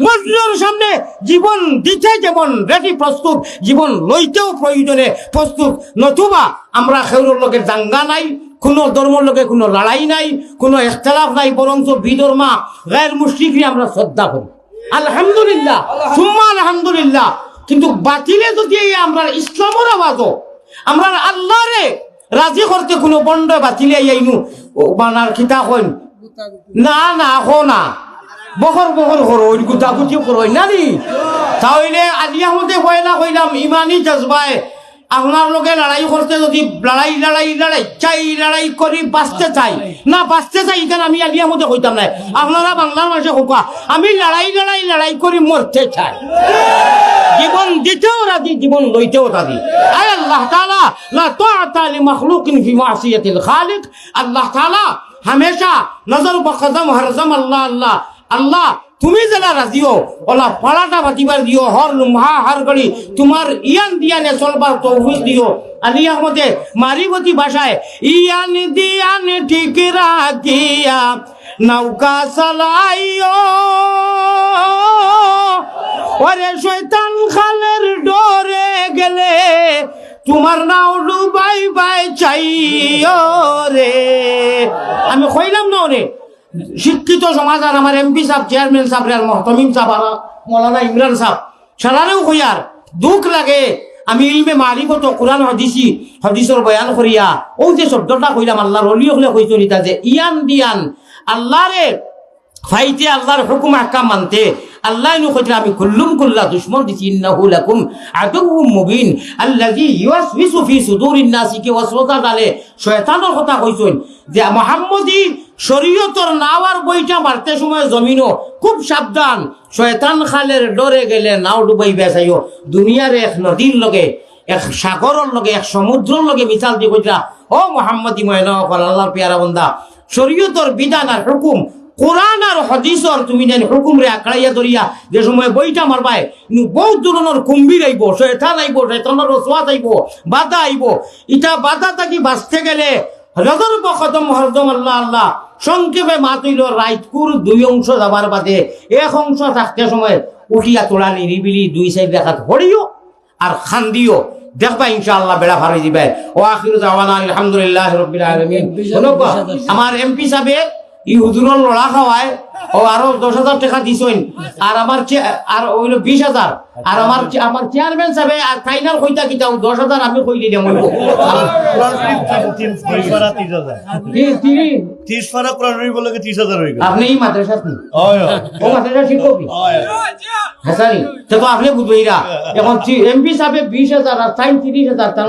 মজলুর সামনে জীবন দিতে যেমন রেডি প্রস্তুত জীবন লইতেও প্রয়োজনে প্রস্তুত নতুবা আমরা খেউরের লোকের দাঙ্গা নাই কোনো ধর্মের লোকে কোনো লড়াই নাই কোনো ইখতিলাফ নাই বরঞ্চ বিধর্মা গায়ের মুশরিককে আমরা শ্রদ্ধা করি আলহামদুলিল্লাহ সুম্মা আলহামদুলিল্লাহ কিন্তু বাতিলে যদি আমরা ইসলামের আওয়াজও আমরা আল্লাহরে রাজি করতে কোনো বন্ড বাতিলে আইনু বানার খিতা কইন না না হো না বহর বহর করো ওই গুতাগুতি করো নানি তাহলে আলিয়া মধ্যে হয়না কইলাম ইমানি জজবায় আপনার লোকে লড়াই করতে যদি লড়াই চাই লড়াই করি বাঁচতে চাই না বাঁচতে চাই এখানে আমি আলিয়ার মধ্যে কইতাম না আপনারা বাংলার মাসে হোকা আমি লড়াই করি মরতে চাই জীবন দিতেও রাজি জীবন লইতেও রাজি আয় আল্লাহ তাআলা লা তাআতা লি মাখলুকিন ফি মাসিয়াতিল খালিক আল্লাহ তাআলা हमेशा नजर बकदम हरजम अल्लाह अल्लाह अल्लाह তুমি যারা রাজি হো ওলা পালাটা বাতিবার দিও হর লুমহা হর গড়ি তোমার ইয়ান দিয়ানে চলবার তৌফিক দিও আলী আহমদে মারিবতী ভাষায় ইয়ান দিয়ান ঠিক রাখিয়া নৌকা চালাইও ওরে শয়তান খালের ডরে গেলে তোমার নাও ডুবাই বাই চাইও রে আমি কইলাম না রে শিক্ষিত সমাজ আর আমার এমপি সাহেব চেয়ারম্যান সাহেব আর মহতমিম সাহেব আর মৌলানা ইমরান সাহেব সারারেও কইয়ার দুঃখ লাগে আমি ইলমে মারিফত কোরআন হাদিসের বয়ান করিয়া ও যে শব্দটা কইলাম আল্লাহর ওলি হলে কইতো নিতা যে ইয়ান দিয়ান আল্লাহরে ফাইতে আল্লাহর হুকুম আহকাম মানতে আল্লাহ নু কইতে আমি কুল্লা দুশমন দিছি ইন্নাহু লাকুম আদুউম মুবিন আল্লাযী ইউসবিসু ফি সুদুরিন নাসি কে ওয়াসওয়াসা ডালে শয়তানের কথা কইছেন যে মুহাম্মদী শরীয়তর নাওয়ার বইটা মারতে সময় জমিনও খুব সাবধান শয়তান খালের ডরে গেলে নাও ডুবাই বেসাইও দুনিয়ার এক নদীর লগে এক সাগরের লগে এক সমুদ্রের লগে মিসাল দিয়ে কইতা ও মুহাম্মদী ময়না আল্লাহর পেয়ারা বান্দা শরীয়তর বিধান আর হুকুম কোরআন আর হাদিসর তুমি জানি হুকুম রে আঁকড়াইয়া ধরিয়া যে সময় বইটা মারবাই বহুত ধরনের কুম্ভীর আইব শয়তান আইব শয়তানের রসওয়াত আইব বাধা আইব ইটা বাধা থাকি বাঁচতে গেলে রজর বকদম হরদম আল্লাহ আল্লাহ সংক্ষেপে মাতিল রাইতকুর দুই অংশ যাবার বাদে এক অংশ থাকতে সময় উঠিয়া তোলা নিরিবিলি দুই সাইড দেখাত হরিও আর খান্দিও দেখবা ইনশাআল্লাহ বেড়া ফারি দিবে ও আখিরু দাওয়ানা আলহামদুলিল্লাহি রাব্বিল আলামিন আমার এমপি সাহেব ই হুজুরের লড়া খাওয়ায় ও আরো 10,000 টাকা দিছেন আর আমার আর হইল 20,000 আর আমার চেয়ারম্যান সাহেব আর ফাইনাল কইতা কিতা 10,000 আমি কই দিলাম হইব 30 ফারা কোরআন শরীফ বলে 30,000 হই গেল আপনি এই মাদ্রাসা কি হয় ও মাদ্রাসা শিক্ষক কি হাসানি তো আপনি বুঝবেইরা এখন এমপি সাহেব 20,000 আর তাই 30,000 তা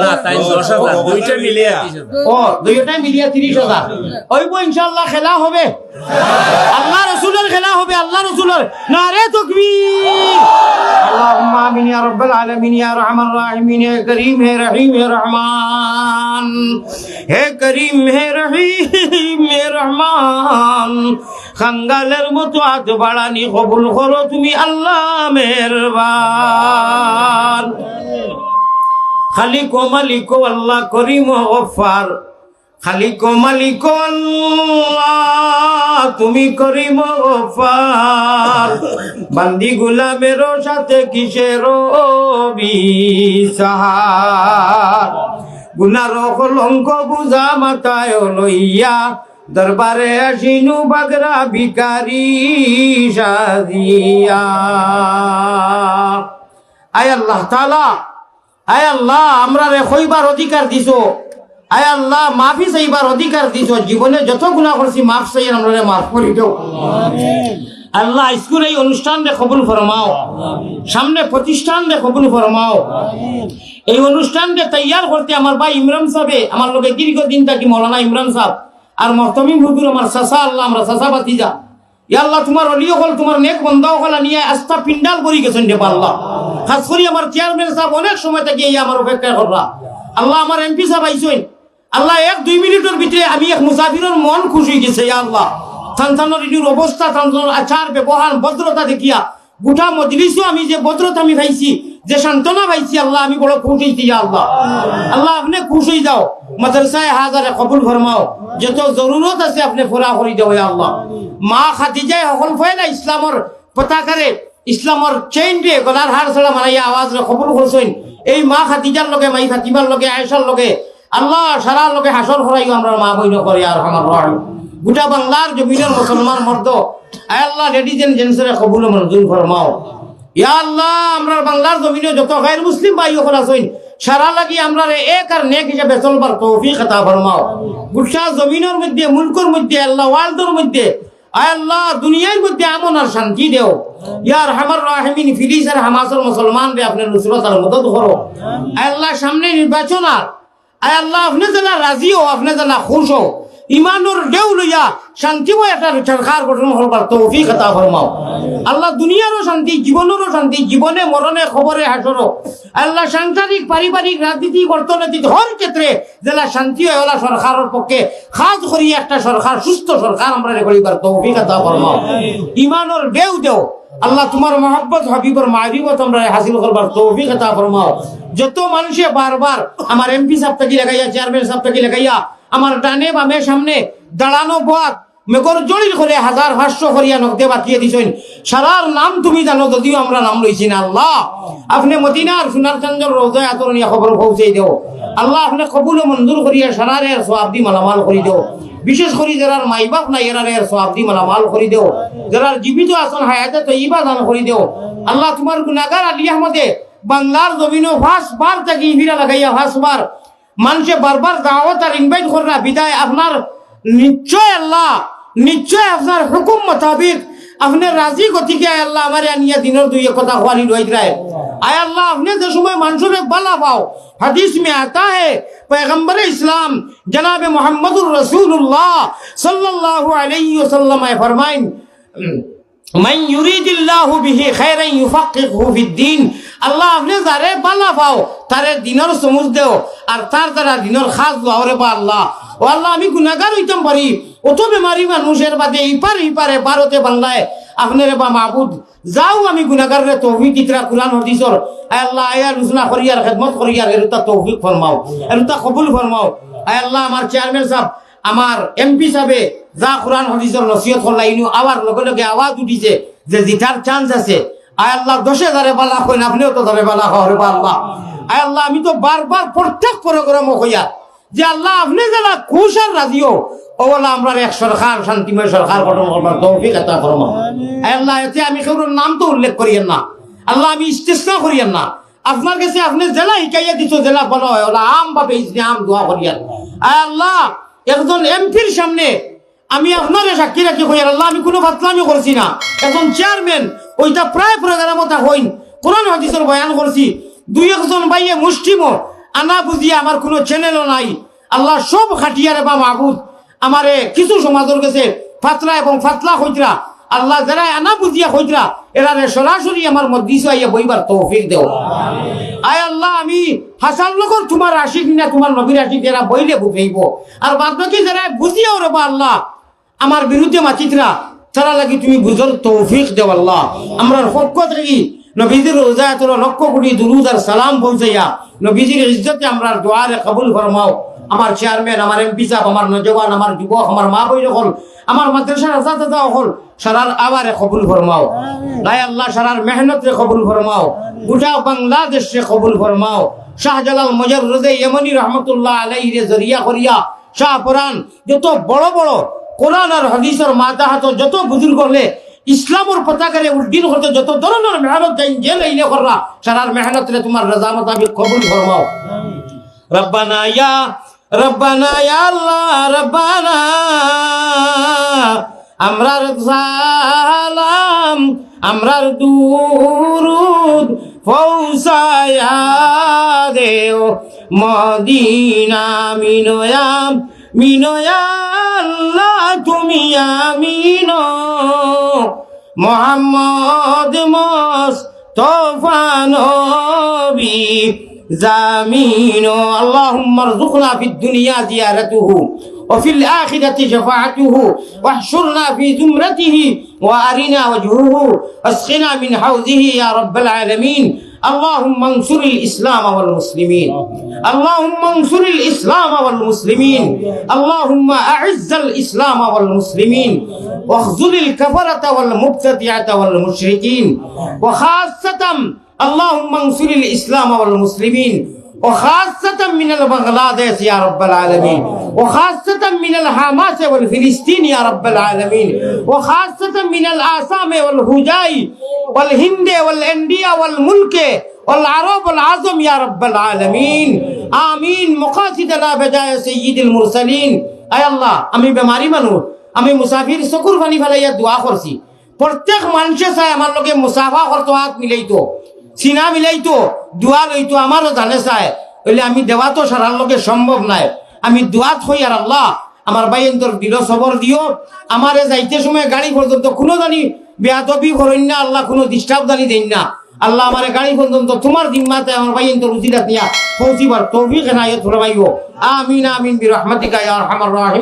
না তাই 10,000 দুইটা মিলিয়া ও দুইটাই মিলিয়া 30,000 হইব ইনশাআল্লাহ খেলা হবে আল্লাহ রাসূলের খেলা হবে আল্লাহ রাসূলের নারে তাকবীর اللهم آمين يا رب العالمين يا ارحم الراحمين يا كريم है रहीम है रहमान है करीम है रहीम है रहमान খঙ্গালের মতো হাত বাড়ানি কবুল করো তুমি আল্লাহ মেহেরবান খালিক ও মালিক ও আল্লাহ করিম ও গফফার খালিক ও মালিক ও আল্লাহ তুমি করিম ও গফফার বান্দি গোলামের সাথে কিসের বিচার গুনার কলঙ্ক বুঝা মাথায় লইয়া দরবারে আসিনু বাগরা ভিখারি সাজিয়া আয় আল্লাহ তাআলা আয় আল্লাহ আমরা রে কইবার অধিকার দিছো আয় আল্লাহ মাফি চাইবার অধিকার দিছ, জীবনে যত গুনাহ করছি মাফ চাই, আমরা মাফ করে দেও আল্লাহ। স্কুল এই অনুষ্ঠান রে কবুল ফরমাও, সামনে প্রতিষ্ঠান রে কবুল ফরমাও। এই অনুষ্ঠানকে তৈয়ার করতে আমার ভাই ইমরান সাহেব, আমার লোকে দীর্ঘদিন থাকি মৌলানা ইমরান সাহেব আর মহতমিম হুজুর আমার চাচা, আল্লাহ আমরা চাচা বাতিজা, ইয়া আল্লাহ তোমার অলিও হল, তোমার নেক বন্ধ হল নিয়ে আস্থা পিন্ডাল করি গেছেন রে আল্লাহ। খাস করি আমার চেয়ারম্যান সাহেব অনেক সময় থেকে এই আমার অপেক্ষা কররা, আল্লাহ আমার এমপি সাহেব আইসেন, আল্লাহ 1-2 মিনিটের ভিতরে আমি এক মুসাফিরের মন খুশি গেছে ইয়া আল্লাহ। থানথানোর ইনুর অবস্থা, থানথানোর আচার ব্যবহার ভদ্রতা দেখিয়া গোটা মজলিসও আমি যে ভদ্রতা আমি পাইছি, যে সান্ত্বনা পাইছি, আল্লাহ আমি বড় খুশ হইছি ইয়া আল্লাহ। আল্লাহ আপনি খুশ হয়ে যাও, মাদ্রাসায় হাজারে কবুল ফরমাও, যত জরুরত আছে আপনি পুরা করে দাও ইয়া আল্লাহ। মা খাদিজায় সকল ফয়লা ইসলামর পতাকারে, ইসলামর চেইন রে গলার হার ছাড়া মারাইয়া আওয়াজ রে কবুল করছেন। এই মা খাদিজার লগে, মাই ফাতিমার লগে, আয়েশার লগে আল্লাহ সারার লগে হাসর করাইও আমরা মা বইন করে আর আমার রহিম। গোটা বাংলার জমিনের মুসলমান মর্দ আয় আল্লাহ লেডিজ এন্ড জেন্টসরে কবুল মঞ্জুর ফরমাও ইয়া আল্লাহ। আমরা বাংলার জমিনে যত গায়র মুসলিম ভাই হল আছেন, সারা লাগি আমরা এক আর নেক হিসাবে চলবার তৌফিক আতা ফরমাও। গোটা জমিনের মধ্যে, মুলকের মধ্যে, আল্লাহ ওয়ার্ল্ডের মধ্যে আয় আল্লাহ দুনিয়ার মধ্যে আমন আর শান্তি দেও ইয়া আরহামার রাহিমিন। ফিলিস্তিন হামাসের মুসলমান রে আপনি নুসরত আর মদদ করো আয় আল্লাহ। সামনে নির্বাচন আর আয় আল্লাহ আপনি যারা রাজি হো, আপনি যারা খুশ হো, ইমানুর ঢেউ লইয়া শান্তিময় একটা সরকার গঠন করবার তৌফিক আতা ফরমাও আল্লাহ। দুনিয়ারও শান্তি, জীবনেরও শান্তি, জীবনে মরণে খবরে হাসরও আল্লাহ। সাংসারিক, পারিবারিক, রাজনীতি, অর্থনৈতিক হর ক্ষেত্রে জেলা শান্তি হয় ওলা সরকারের পক্ষে খাস করি একটা সরকার, সুস্থ সরকার আমরা করিবার তৌফিক আতা ফরমাও। ইমানুর ঢেউ দেও আল্লাহ, তোমার মহব্বত হাবিবর মারিবত আমরা হাসিল করবার তৌফিক আতা ফরমাও। যত মানুষে বারবার আমার এমপি সাহেব থেকে লাগাইয়া, চেয়ারম্যান সাহেব থেকে লাগাইয়া আমার ডানে বামে সামনে দাঁড়ানো বাদ মেঘর জড়ির করে 1500 করিয়া নগদে বাতিয়ে দিছেন, সারার নাম তুমি জানো, যদিও আমরা নাম লইছি না আল্লাহ। আপনি মদিনার সোনার চন্দ্র রোজায় আতরণিয়া খবর পৌঁছে দেও আল্লাহ। আপনি কবুল মঞ্জুর করিয়া সারারের সওয়াব দি মালামাল করি দেও। বিশেষ করে যারার মাই বাপ নাই এরারের সওয়াব দি মালামাল করি দেও। যারার জীবিত আছেন হায়াতে তৈবা দান করি দেও আল্লাহ। তোমার গুনাহগার আলী আহমদে বাংলার জমিনও ফাঁসবার থেকে হিরা লাগাইয়া ফাঁসবার মানুষে বারবার দাওয়াত আর ইনভাইট করা বিদায় আপনার নিশ্চয় আল্লাহ, নিশ্চয় আপনার হুকুম মোতাবিক আপনি রাজি গতিকে আয় আল্লাহ আমার আনিয়া দিনের দুই কথা খোয়ালি রয়ে যায় আয় আল্লাহ। আপনি যে সময় মানুষের বালা পাও, হাদিস में आता है पैगंबर इस्लाम जनाब मोहम्मदुर रसूलुल्लाह सल्लल्लाहु अलैहि वसल्लम फरमाइन মান ইউরিদিল্লাহু বিহি খায়রান ইউফাক্কিহু ফিদ্দিন। আল্লাহ আপনি যারে বালা পাও তারে দিনের সমুজ দেও আর তার দ্বারা দিনের খাস লওরে বা আল্লাহ। ও আল্লাহ আমি গুনাহগার হইতাম পারি, অত বেমারি মানুষের বাদে ইপারে ভারতে বাংলায় আপনারে বা মাহবুদ যাও আমি গুনাহগার রে তৌফিক দিতরা কুরআন হাদিসর আয় আল্লাহ আয়া রুসনা করিয়ার খিদমত করিয়ার এরতা তৌফিক ফরমাও, এরতা কবুল ফরমাও আয় আল্লাহ। আমার চেয়ারম্যান সাহেব, আমার এমপি সাহেবে যা কোরআন হাদিসের নসিহত করলাইনু আবার লগে লগে আওয়াজ উঠিছে যে জিতার চান্স আছে আয় আল্লাহ। 10,000 বালা কইন, আপনিও তো ধরে বালা হরে বা আল্লাহ। আয় আল্লাহ আমি তো বারবার প্রত্যেক প্রোগ্রাম কইয়া যে আল্লাহ আপনি যারা খুশ আর রাজিও ও বলা আমরা এক সরকার, শান্তিময় সরকার গঠন করবার তৌফিক আতা ফরমাও আয় আল্লাহ। এতে আমি কারোর নাম তো উল্লেখ করিয়েন না আল্লাহ, আমি ইস্তেসনা করিয়েন না। আপনার কাছে আপনি জেলা হিকাইয়া দিত, জেলা বলা হয় ওলা আম ভাবে আম দোয়া করিয়েন আয় আল্লাহ। একজন এমপির সামনে আমি আপনারে সাক্ষী রাখি কই আল্লাহ আমি কোনো ফাতলামি করছি না। একজন চেয়ারম্যান ওইটা প্রায় প্রোগ্রামতা হইন কোরআন হাদিসের বয়ান করছি, 2-1 ভাইয়ে মুষ্টিমো আনা বুঝিয়ে আমার কোনো চ্যানেলও নাই আল্লাহ। সব খাটিয়ারে বা মাহবুদ আমারে কিছু সমাজের কাছে ফাতলা এবং ফাতলা হইতরা আল্লাহ যারা আনা বুঝিয়া হইতরা এরারে সরাসরি আমার মজলিসে আইয়া বইবার তৌফিক দেও আয় আল্লাহ। আমি হাসান লগর তোমার আশিক না তোমার নবীর আশিক এরা বইলে বুঝাইব আর বাদ বাকি যারা বুঝিয়াও রে বা আল্লাহ আমার বিরুদ্ধে মাতিতরা তারা লাগি তুমি বুঝল তৌফিক দেও আল্লাহ। আমরার পক্ষ থেকে নবীজির রোজায়াত 1,00,000 কোটি দুরুদ আর সালাম পৌঁছাইয়া নবীজির ইজ্জতে আমরার দোয়ারে কবুল ফরমাও। আমার চেয়ারম্যান, আমার এমপি সাহেব, আমার নজওয়ান, আমার যুবক, আমার মা বই হল, আমার মাদ্রাসার আসাদাতা হল, সারার আবারে কবুল ফরমাও গায় আল্লাহ। সারার মেহনত রে কবুল ফরমাও, গোটা বাংলাদেশ রে কবুল ফরমাও। শাহজালাল মুজাররদে ইমানি রহমতুল্লাহ আলাইহি রে জরিয়া করিয়া শাহপুরান যত বড় বড় কোরআন আর হাদিসের মাতাহাত যত বুজুর্গ হলে ইসলামের পতাকারে উদ্দিন করতে যত ধরনের মেহনত যাই যে লাইনে কররা সারার মেহনত রে তোমার রাজা মোতাবিক কবুল ফরমাও। রব্বানা ইয়া রব্বানা ইয়া আল্লাহ রব্বানা আমরার সালাম আমরার দুরুদ পৌঁছায়া দেও মদিনা মিনয়াম মিনয়া আল্লাহ তুমি আমিনো মোহাম্মদ মুস্তাফা নবী জামিনো আল্লাহুম্মা রযুকনা ফিদ দুনিয়া জিয়ারাতুহু وفي الآخرة شفاعته واحشرنا في زمرته وأرنا وجهه واسقنا من حوضه يا رب العالمين اللهم انصر الإسلام والمسلمين اللهم انصر الإسلام والمسلمين اللهم أعز الإسلام والمسلمين واخذل الكفرة والمبتدعة والمشركين وخاصة اللهم انصر الإسلام والمسلمين وخاصة من البغلاديش يا رب العالمين وخاصة من الحماس والفلسطين يا رب العالمين وخاصة من الآسام والهجاي والهند والإنديا والملك والعرب العظم يا رب العالمين آمين مقاصدنا بجاي سيد المرسلين أي الله أمي بماري منو أمي مسافر سكر فني فلايا دعاء خرسي প্রত্যেক মানুষে চাই আমার লগে মুসাফা করতো হাত মিলাইতো সিনা মিলাইতো দোয়া লইতো আমারও জানে চায় বলে আমি দেওয়া তো সারার লগে সম্ভব নাই আমি দোয়াত হই আর আল্লাহ আমার বাইন্তর দিল সবর দিও আমারে যাইতে সময় গাড়ি পর্যন্ত কোনো জানি বেয়াদবি করেন না আল্লাহ কোনো ডিস্টার্ব জানি দেন না আল্লাহ আমার গাড়ি পর্যন্ত তোমার জিম্মাতে আমার বাইন্তর উজিরাত নিয়া পৌঁছিবার তৌফিক এনায়েত ফরমাইও আমিন আমিন বিরহমাতিকা ইয়া আরহামার রাহিমিন।